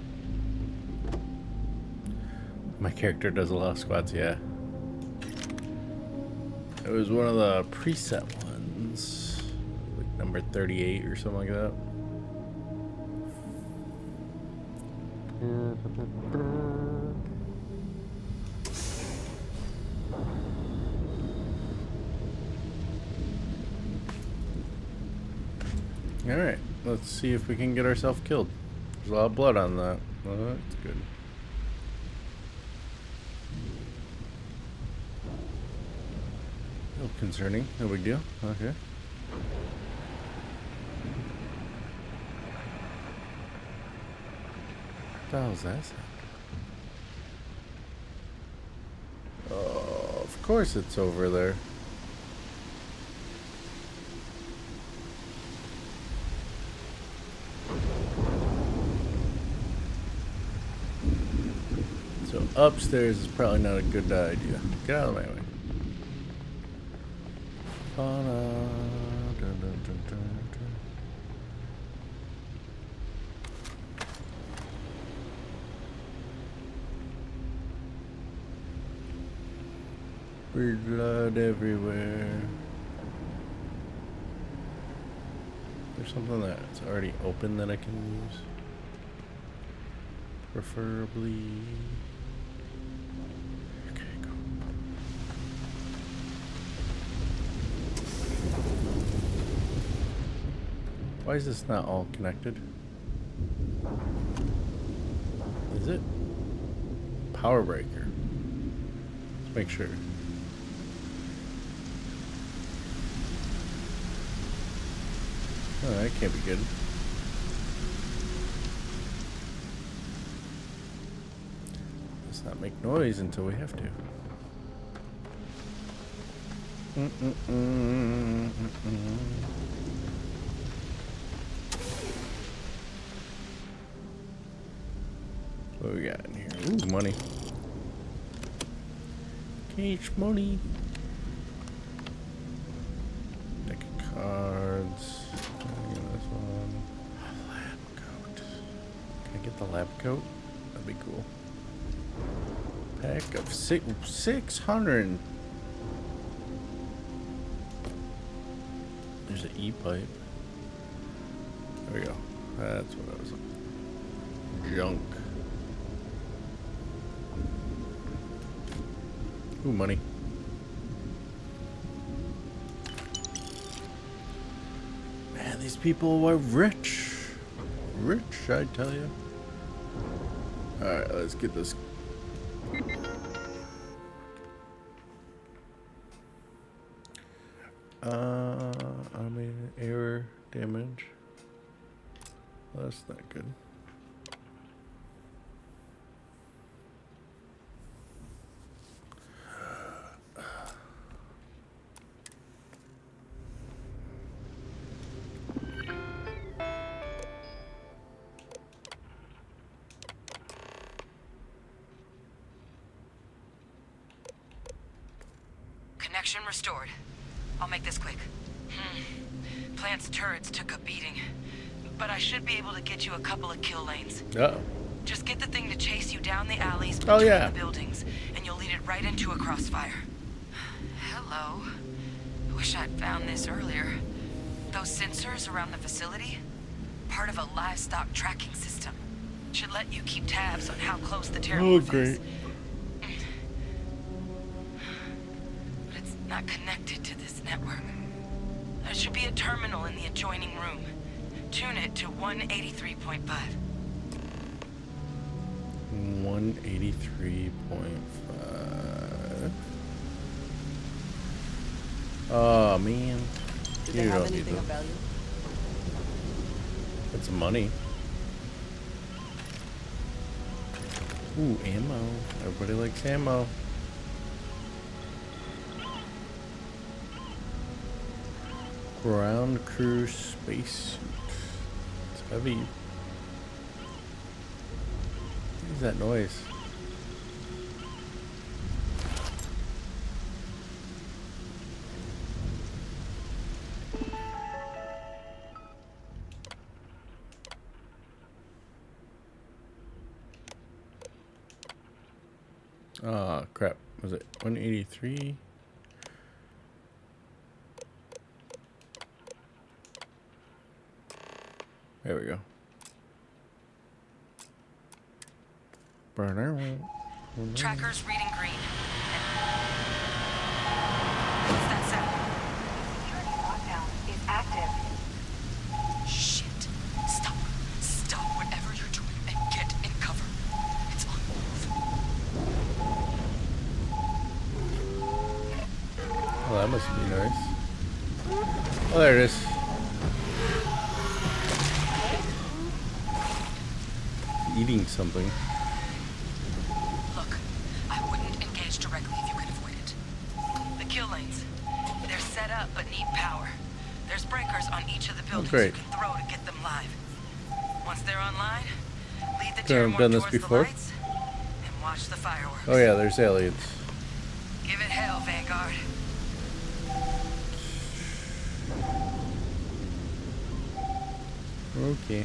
My character does a lot of squats, yeah. It was one of the preset ones. Like number 38 or something like that. Alright, let's see if we can get ourselves killed. There's a lot of blood on that. Well, that's good. No concerning, no big deal. Okay. the hell is that sound? Oh, of course it's over there. So upstairs is probably not a good idea. Get out of my way. Blood everywhere. There's something that's already open that I can use. Preferably. Okay, go. Why is this not all connected? Is it? Power breaker. Let's make sure. Oh, that can't be good. Let's not make noise until we have to. What we got in here? Ooh, money. Cash money. Deck of cards. This one. Lab coat. Can I get the lab coat? That'd be cool. Pack of 600. There's an E-pipe. There we go. That's what I was looking for. Junk. Ooh, money. Man, these people are rich. Rich, I tell you. Alright, let's get this. I mean, error damage. Well, that's not good. Connection restored. I'll make this quick. Plant's turrets took a beating, but I should be able to get you a couple of kill lanes. Uh-oh. Just get the thing to chase you down the alleys Oh, between yeah. the buildings, and you'll lead it right into a crossfire. Hello. Wish I'd found this earlier. Those sensors around the facility? Part of a livestock tracking system. Should let you keep tabs on how close the terminal is. great. But it's not connected to this network. There should be a terminal in the adjoining room. Tune it to 183.5. 183.5. Oh man. Do they have anything of value? That's money. Ooh, ammo. Everybody likes ammo. Ground crew spacesuit. It's heavy. What is that noise? Ah, crap. Was it 183? There we go. Tracker's reading green. What's that sound? Security lockdown is active. Shit. Stop. Stop whatever you're doing and get in cover. It's on move. Oh, that must be nice. Oh, there it is. eating something. Look, I wouldn't engage directly if you could avoid it. The kill lanes, they're set up but need power. There's breakers on each of the buildings you can throw to get them live. Once they're online, lead the I've done this before. And watch the fireworks. Oh yeah, there's aliens. Give it hell, Vanguard. Okay.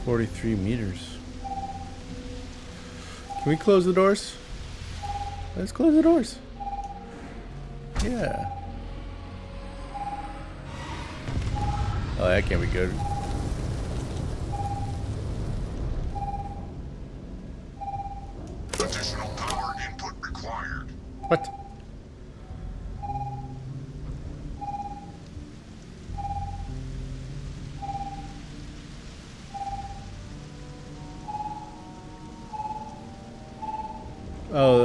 $43 meters. Can we close the doors? Let's close the doors. Yeah. Oh, that can't be good. Additional power input required. What? Oh,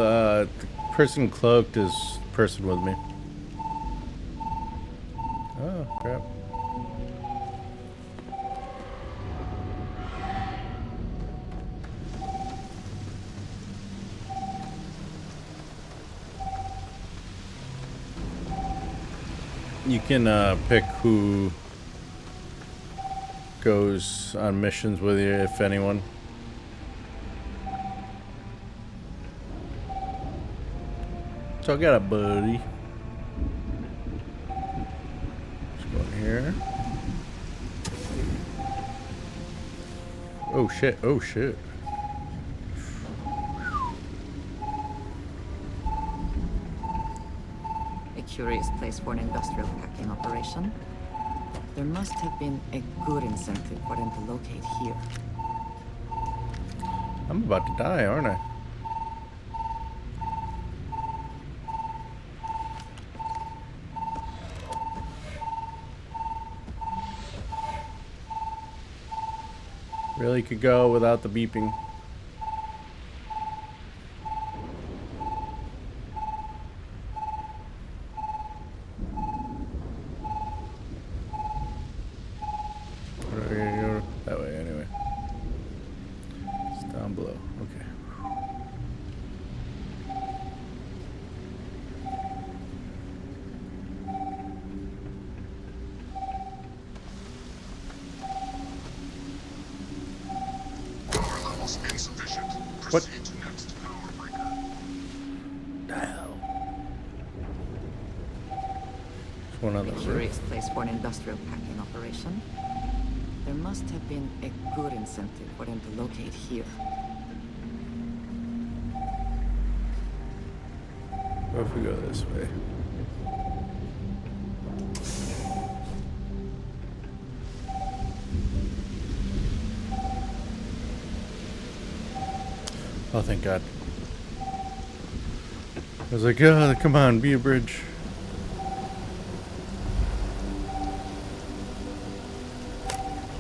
the person cloaked is person with me. Oh, crap. You can pick who goes on missions with you, if anyone. So I got a buddy. Let's go in here. Oh shit, oh shit. A curious place for an industrial packing operation. There must have been a good incentive for them to locate here. I'm about to die, aren't I? Really could go without the beeping. We're gonna go that way anyway. It's down below. Okay. Insufficient. What? Proceed to next power breaker. Dial. There's one other A curious place for an industrial packing operation. There must have been a good incentive for them to locate here. What if we go this way? Oh, thank God. I was like, oh, come on, be a bridge.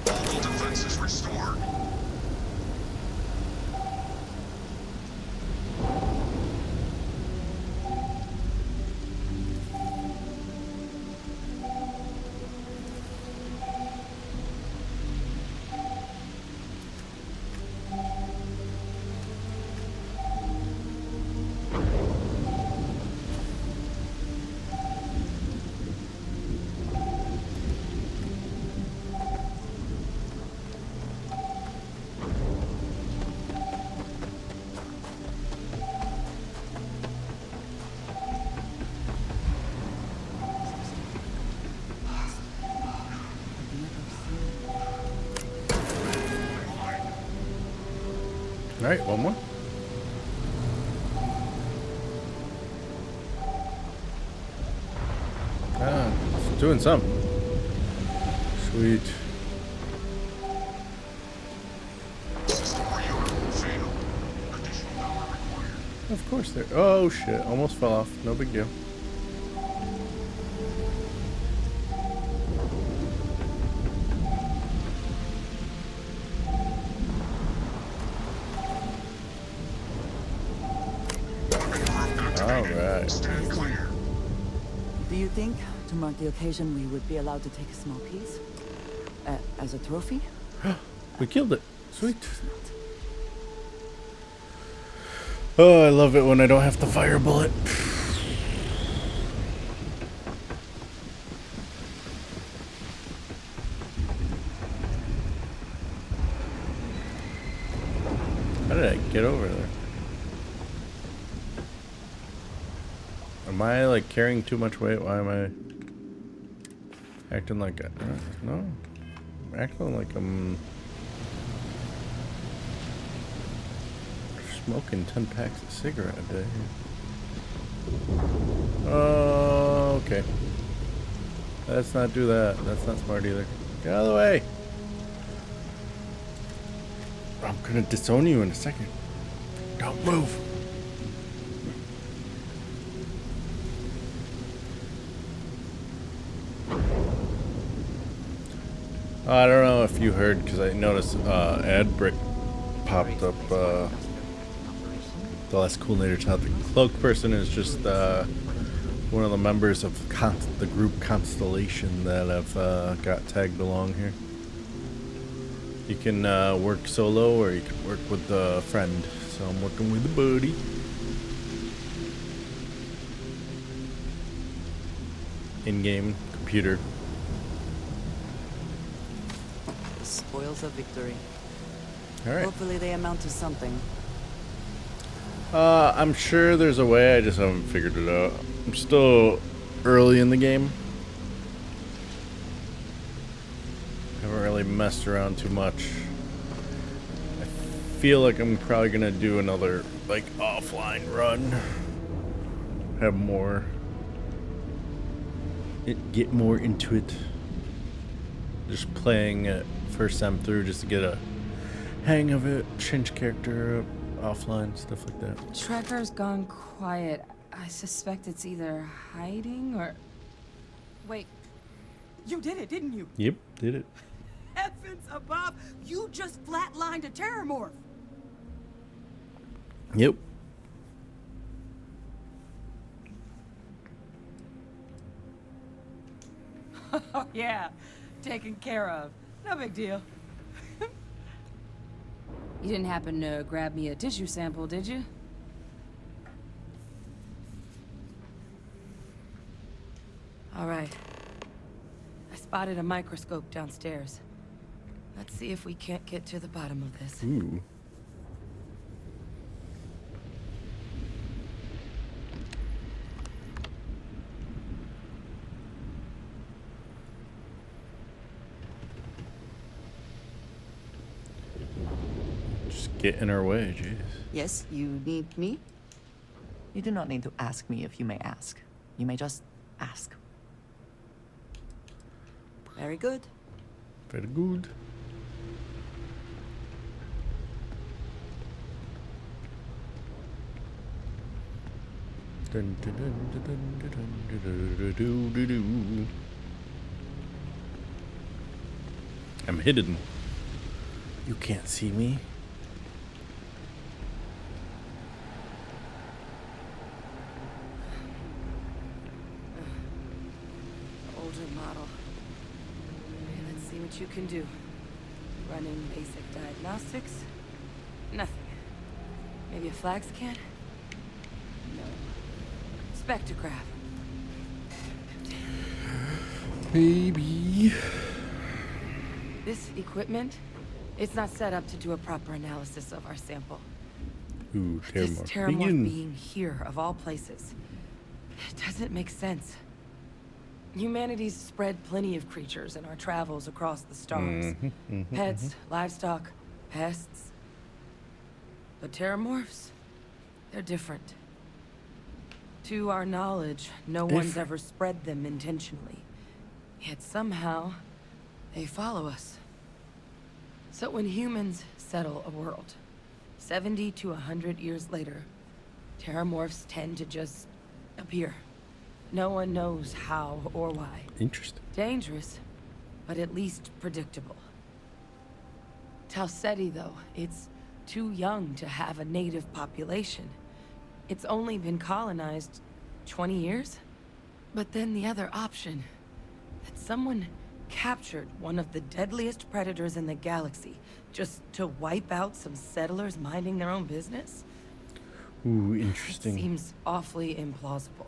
All defenses restored. All right, one more. Ah, it's doing something. Sweet. Of course there. Oh shit! Almost fell off. No big deal. Alright. Stand clear. Do you think, to mark the occasion, we would be allowed to take a small piece? As a trophy? We killed it. Sweet. Oh, I love it when I don't have to fire a bullet. How did I get over there? Am I like carrying too much weight? Why am I acting like no? I'm acting like I'm smoking 10 packs of cigarette a day. Oh, okay. Let's not do that. That's not smart either. Get out of the way. I'm gonna disown you in a second. Don't move. I don't know if you heard, because I noticed ad brick popped up. The last Coolnator Child. The cloak person is just one of the members of the group Constellation that have got tagged along here. You can work solo or you can work with a friend. So I'm working with a buddy. In-game computer. The spoils of victory. Alright. Hopefully they amount to something. I'm sure there's a way, I just haven't figured it out. I'm still early in the game. Haven't really messed around too much. I feel like I'm probably gonna do another like offline run. Have more. Get more into it. Just playing it first time through just to get a hang of it. Change character up, offline, stuff like that. Trekker's gone quiet. I suspect it's either hiding or... Wait. You did it, didn't you? Yep, did it. Heavens above! You just flatlined a terramorph! Yep. Oh, yeah. Taken care of. No big deal. You didn't happen to grab me a tissue sample, did you? All right. I spotted a microscope downstairs. Let's see if we can't get to the bottom of this. Ooh. Just get in our way, jeez. Yes, you need me? You do not need to ask me if you may ask. You may just ask. Very good. Very good. Dun, dun, dun, dun, dun, dun, dun, dun, dun, dun, dun. I'm hidden. You can't see me. Older model. Okay, let's see what you can do. Running basic diagnostics. Nothing. Maybe a flag scan? No. Spectrograph. Baby. This equipment, it's not set up to do a proper analysis of our sample. Ooh, This Terramorph. Terramorph Begin. being here, of all places. It doesn't make sense. Humanity's spread plenty of creatures in our travels across the stars. Pets, livestock, pests. But Terramorphs, they're different. To our knowledge, no one's ever spread them intentionally. Yet somehow, they follow us. So when humans settle a world, 70 to 100 years later, Terramorphs tend to just appear. No one knows how or why. Interesting. Dangerous, but at least predictable. Tau Ceti, though, it's too young to have a native population. It's only been colonized 20 years? But then the other option, that someone captured one of the deadliest predators in the galaxy just to wipe out some settlers minding their own business? Ooh, interesting. It seems awfully implausible.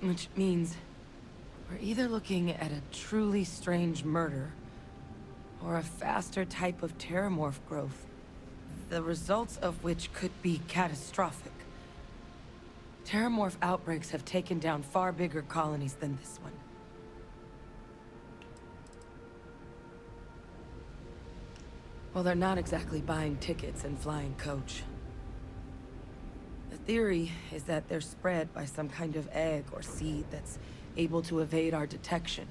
Which means we're either looking at a truly strange murder or a faster type of terramorph growth, the results of which could be catastrophic. Terramorph outbreaks have taken down far bigger colonies than this one. Well, they're not exactly buying tickets and flying coach. The theory is that they're spread by some kind of egg or seed that's able to evade our detection.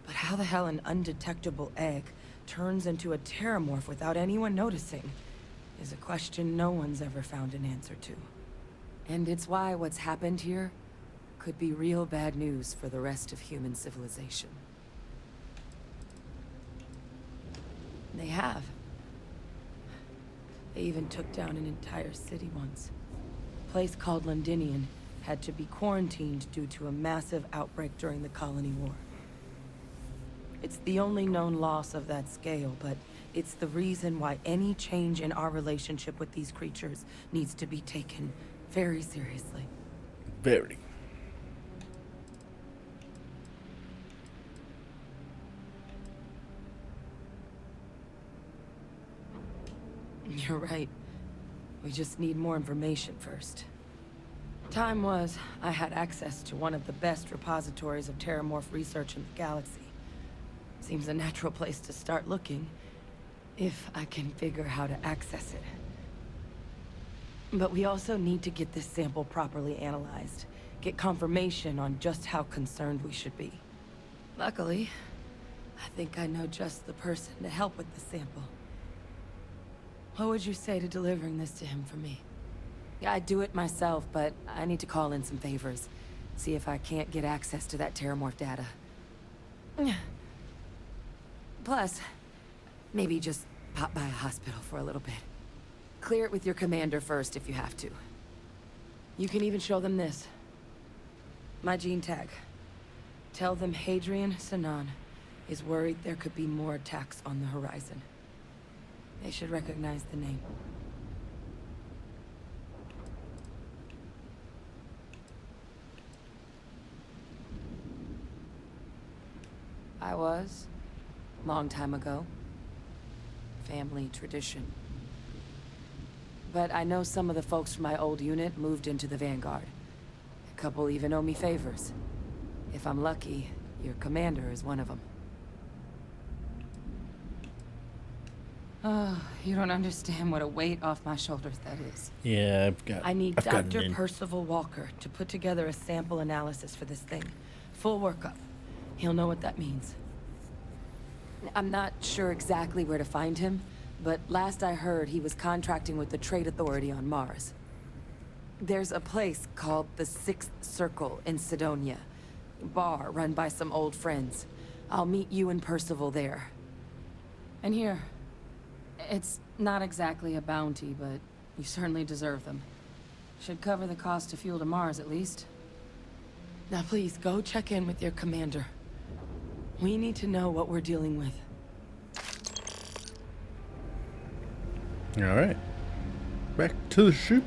But how the hell an undetectable egg turns into a terramorph without anyone noticing is a question no one's ever found an answer to. And it's why what's happened here could be real bad news for the rest of human civilization. They have. They even took down an entire city once. A place called Londinian had to be quarantined due to a massive outbreak during the Colony War. It's the only known loss of that scale, but it's the reason why any change in our relationship with these creatures needs to be taken very seriously. Very. You're right. We just need more information first. Time was, I had access to one of the best repositories of terramorph research in the galaxy. Seems a natural place to start looking, if I can figure how to access it. But we also need to get this sample properly analyzed, get confirmation on just how concerned we should be. Luckily, I think I know just the person to help with the sample. What would you say to delivering this to him for me? I'd do it myself, but I need to call in some favors. See if I can't get access to that terramorph data. Plus, maybe just pop by a hospital for a little bit. Clear it with your commander first if you have to. You can even show them this. My gene tag. Tell them Hadrian Sanan is worried there could be more attacks on the horizon. They should recognize the name. I was, long time ago. Family tradition. But I know some of the folks from my old unit moved into the Vanguard. A couple even owe me favors. If I'm lucky, your commander is one of them. Oh, you don't understand what a weight off my shoulders that is. Yeah, I need I've gotten Dr. in. Percival Walker to put together a sample analysis for this thing. Full workup. He'll know what that means. I'm not sure exactly where to find him, but last I heard he was contracting with the Trade Authority on Mars. There's a place called the Sixth Circle in Sidonia. A bar run by some old friends. I'll meet you and Percival there. And here. It's not exactly a bounty, but you certainly deserve them. Should cover the cost of fuel to Mars, at least. Now please, go check in with your commander. We need to know what we're dealing with. Alright. Back to the ship.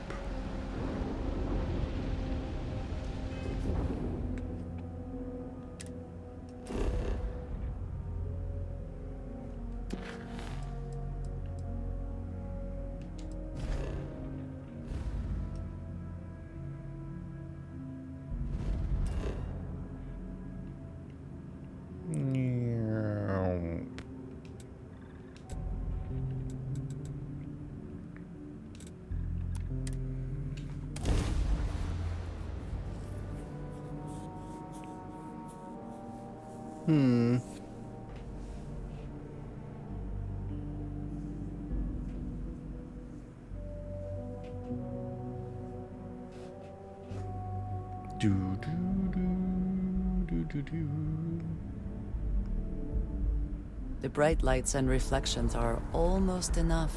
The bright lights and reflections are almost enough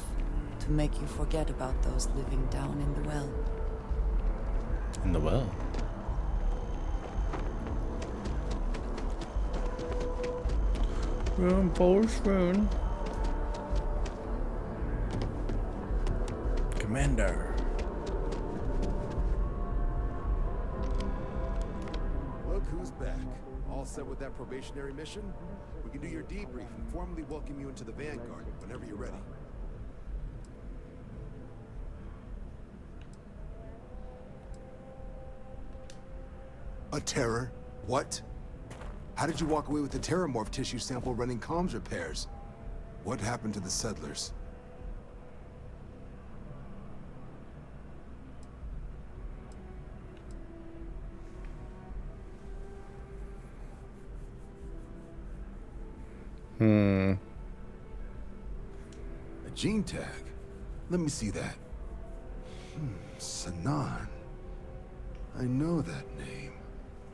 to make you forget about those living down in the well. In the well. Room for spoon. Commander. Look who's back. All set with that probationary mission? We can do your debrief and formally welcome you into the Vanguard whenever you're ready. A terror? What? How did you walk away with the terramorph tissue sample running comms repairs? What happened to the settlers? A gene tag? Let me see that. Sanan. I know that name.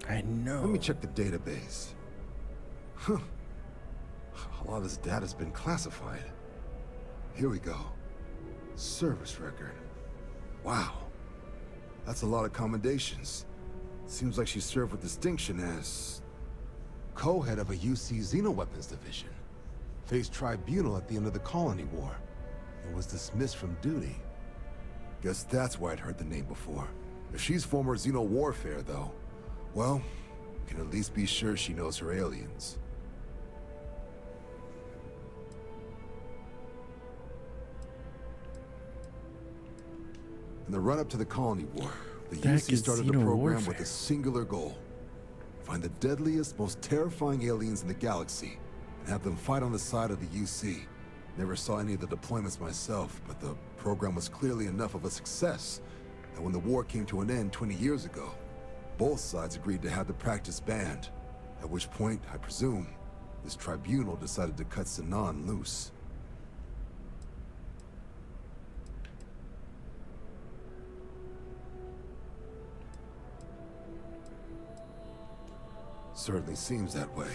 I know. Let me check the database. Huh. A lot of this data's been classified. Here we go. Service record. Wow. That's a lot of commendations. Seems like she served with distinction as co-head of a UC Xenoweapons division. Faced tribunal at the end of the Colony War. And was dismissed from duty. Guess that's why I'd heard the name before. If she's former Xeno warfare, though, well, we can at least be sure she knows her aliens. In the run-up to the Colony War, the UC started a program with a singular goal. Find the deadliest, most terrifying aliens in the galaxy, and have them fight on the side of the UC. Never saw any of the deployments myself, but the program was clearly enough of a success that when the war came to an end 20 years ago, both sides agreed to have the practice banned, at which point, I presume, this tribunal decided to cut Sanan loose. Certainly seems that way.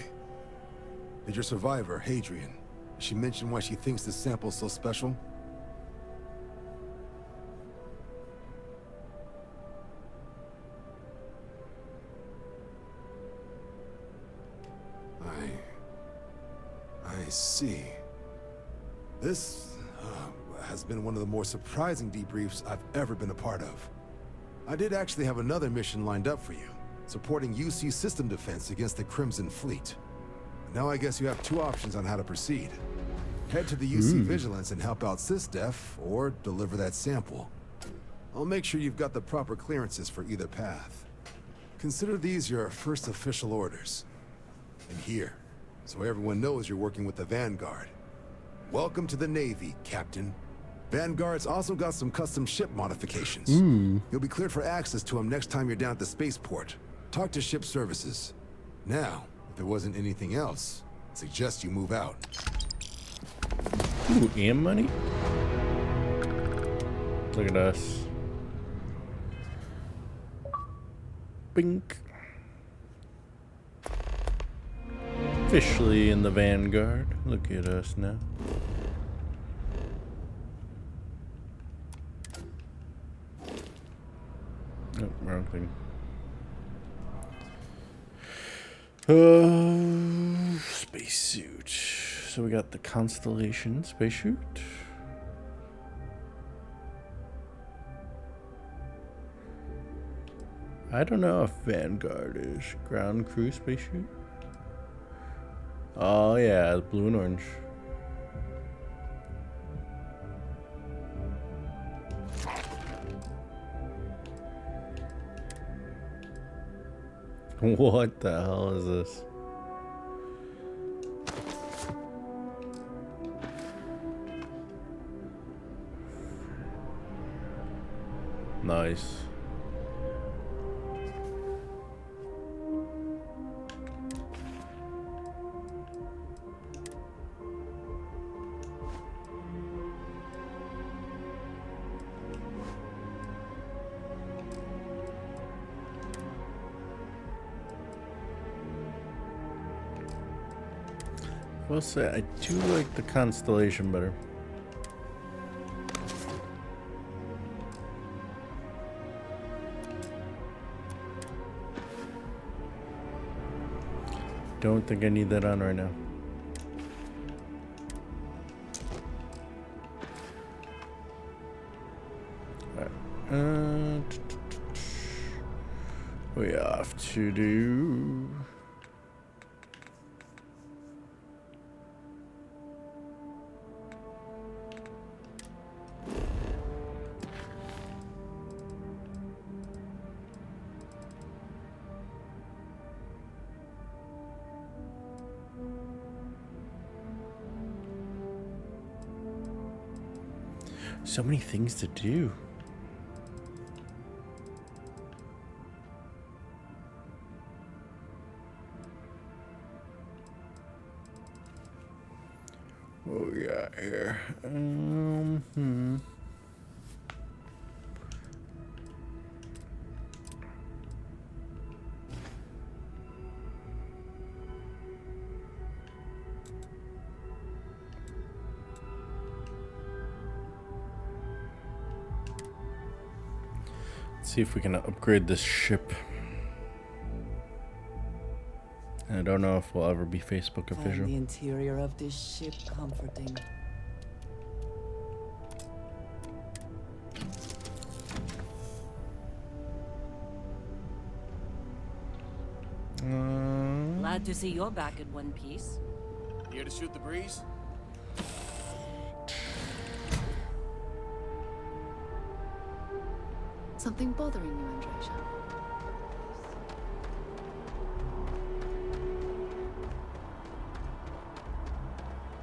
Did your survivor, Hadrian, did she mention why she thinks this sample's so special? I see. This has been one of the more surprising debriefs I've ever been a part of. I did actually have another mission lined up for you, supporting UC system defense against the Crimson Fleet. Now I guess you have two options on how to proceed. Head to the UC Vigilance and help out SysDef, or deliver that sample. I'll make sure you've got the proper clearances for either path. Consider these your first official orders. And here, so everyone knows you're working with the Vanguard. Welcome to the Navy, Captain. Vanguard's also got some custom ship modifications. You'll be cleared for access to them next time you're down at the spaceport. Talk to ship services. Now, if there wasn't anything else, I suggest you move out. Ooh, and money? Look at us. Bink. Officially in the Vanguard. Look at us now. Nope, wrong thing. Spacesuit. So we got the Constellation spacesuit. I don't know if Vanguard is ground crew spacesuit. Oh yeah, blue and orange. What the hell is this? Nice. I will say I do like the Constellation better. Don't think I need that on right now. Alright. We have to do... So many things to do. What we got here? See if we can upgrade this ship. I don't know if we'll ever be Facebook Find official. the interior of this ship comforting. Glad to see you're back in one piece. Here to shoot the breeze? Something bothering you, Andreja?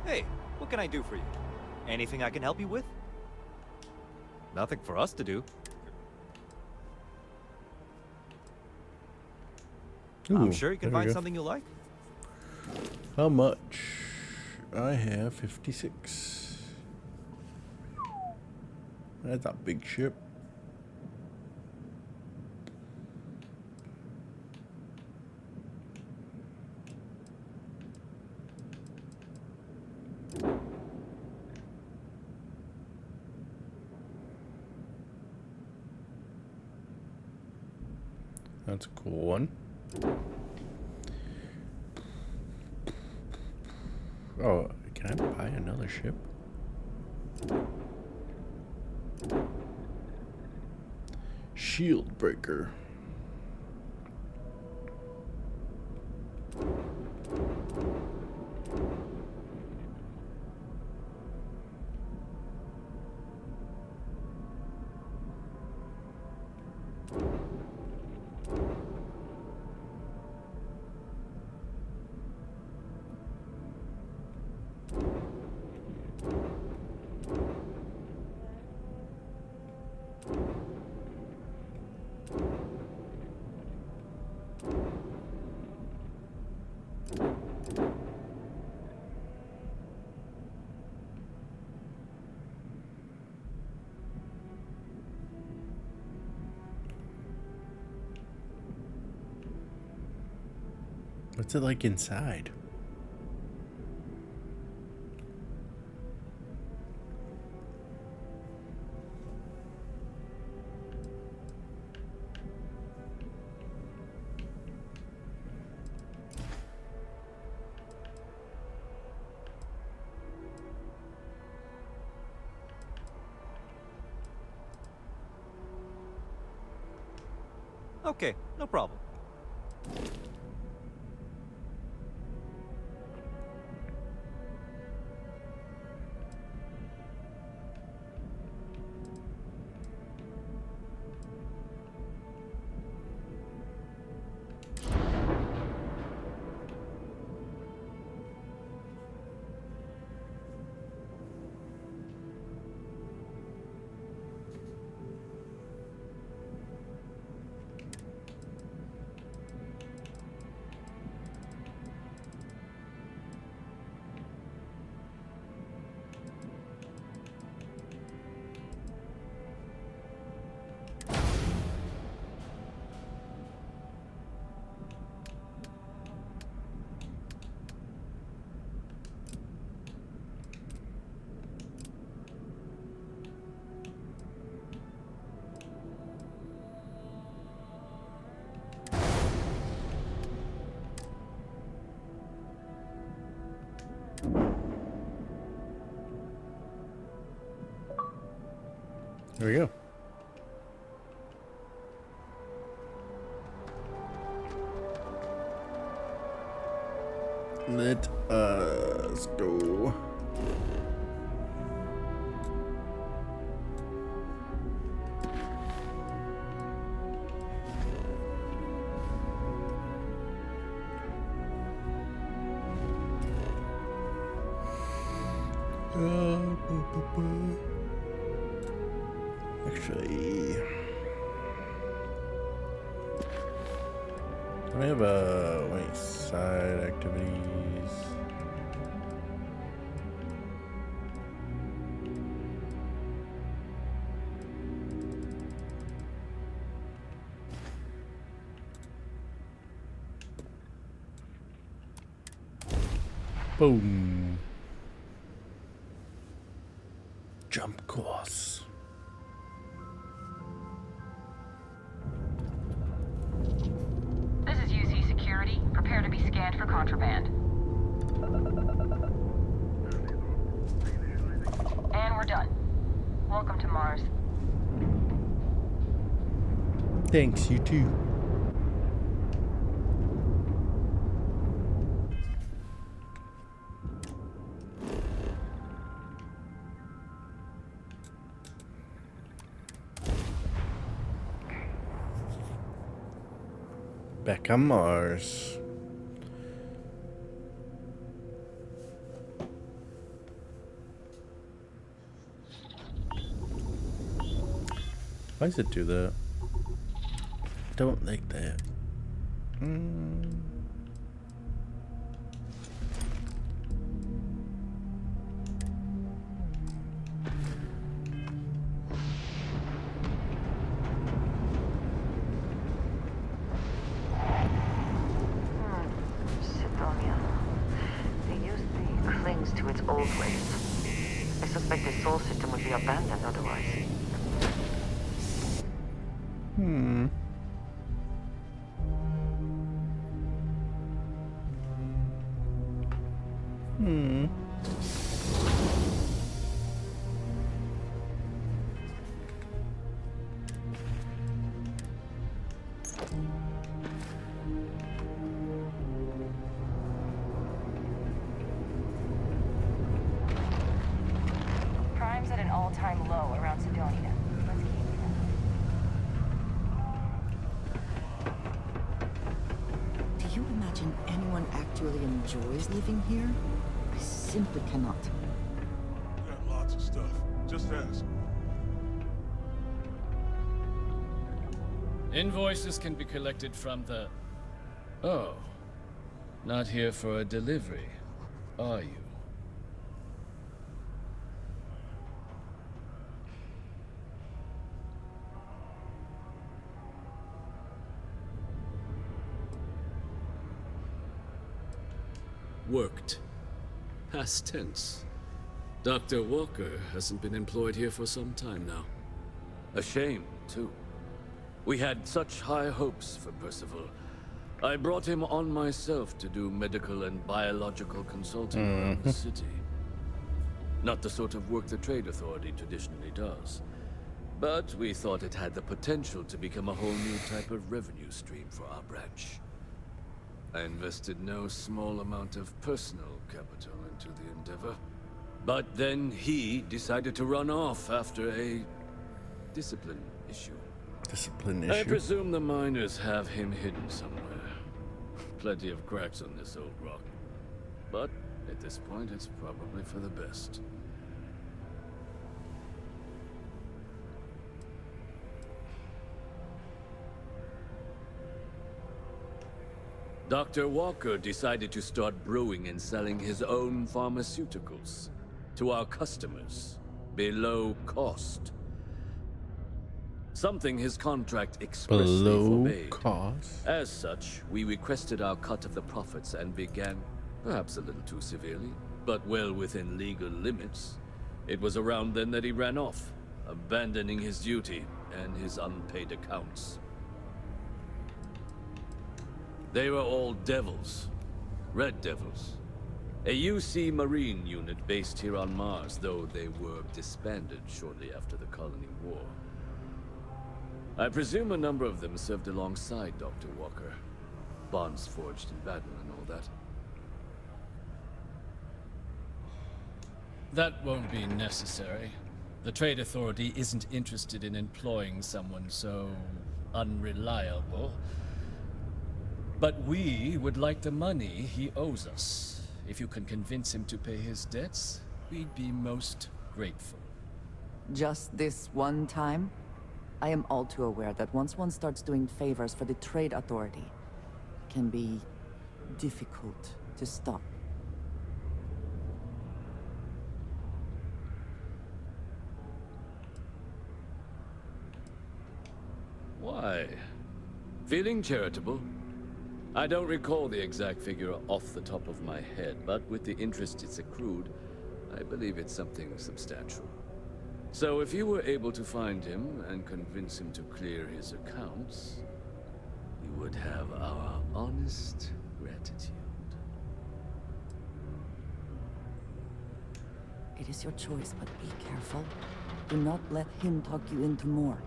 Hey, what can I do for you? Anything I can help you with? Nothing for us to do. I'm sure you can find something you like. How much? I have 56. That's a big ship. That's a cool one. Oh, can I buy another ship? Shield breaker. What's it like inside? Okay, no problem. There we go. Let us go. Actually, do I have wait, side activities? Boom. Jump course. This is UC Security. Prepare to be scanned for contraband. And we're done. Welcome to Mars. Thanks, you too. Back on Mars. Why does it do that? Don't like that. Sidonia. The UC clings to its old ways. I suspect the soul system would be abandoned otherwise. Hmm. Crime's at an all-time low around Sidonia. Let's keep it up. Do you imagine anyone actually enjoys living here? I simply cannot. Got lots of stuff. Just ask. Invoices can be collected from the... Oh. Not here for a delivery, are you? Worked. Past tense. Dr. Walker hasn't been employed here for some time now. A shame, too. We had such high hopes for Percival. I brought him on myself to do medical and biological consulting around the city. Not the sort of work the Trade Authority traditionally does. But we thought it had the potential to become a whole new type of revenue stream for our branch. I invested no small amount of personal capital into the endeavor. But then he decided to run off after a discipline issue. Discipline issue? I presume the miners have him hidden somewhere. Plenty of cracks on this old rock. But at this point, it's probably for the best. Dr. Walker decided to start brewing and selling his own pharmaceuticals to our customers below cost. Something his contract expressly forbade. Cost? As such, we requested our cut of the profits and began, perhaps a little too severely, but well within legal limits. It was around then that he ran off, abandoning his duty and his unpaid accounts. They were all devils. Red devils. A UC Marine unit based here on Mars, though they were disbanded shortly after the Colony War. I presume a number of them served alongside Dr. Walker. Bonds forged in battle and all that. That won't be necessary. The Trade Authority isn't interested in employing someone so unreliable. But we would like the money he owes us. If you can convince him to pay his debts, we'd be most grateful. Just this one time? I am all too aware that once one starts doing favors for the Trade Authority, it can be difficult to stop. Why? Feeling charitable? I don't recall the exact figure off the top of my head, but with the interest it's accrued, I believe it's something substantial. So if you were able to find him and convince him to clear his accounts, you would have our honest gratitude. It is your choice, but be careful. Do not let him talk you into more.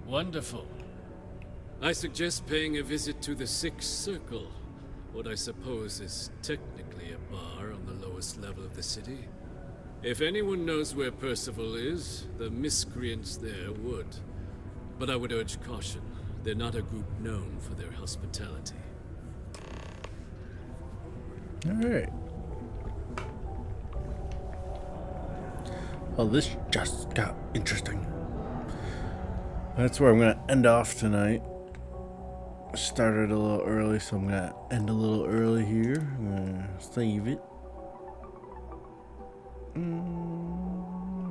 Wonderful. I suggest paying a visit to the Sixth Circle, what I suppose is technically a bar on the lowest level of the city. If anyone knows where Percival is, the miscreants there would. But I would urge caution. They're not a group known for their hospitality. Alright. Well, this just got interesting. That's where I'm going to end off tonight. Started a little early, so I'm going to end a little early here. I'm going to save it.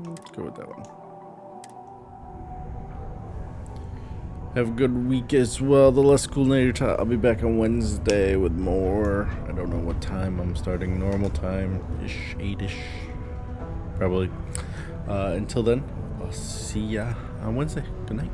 Let's go with that one. Have a good week as well. The Less Cool Nature Talk. I'll be back on Wednesday with more. I don't know what time I'm starting. Normal time-ish, 8-ish. Probably. Until then, I'll see ya on Wednesday. Good night.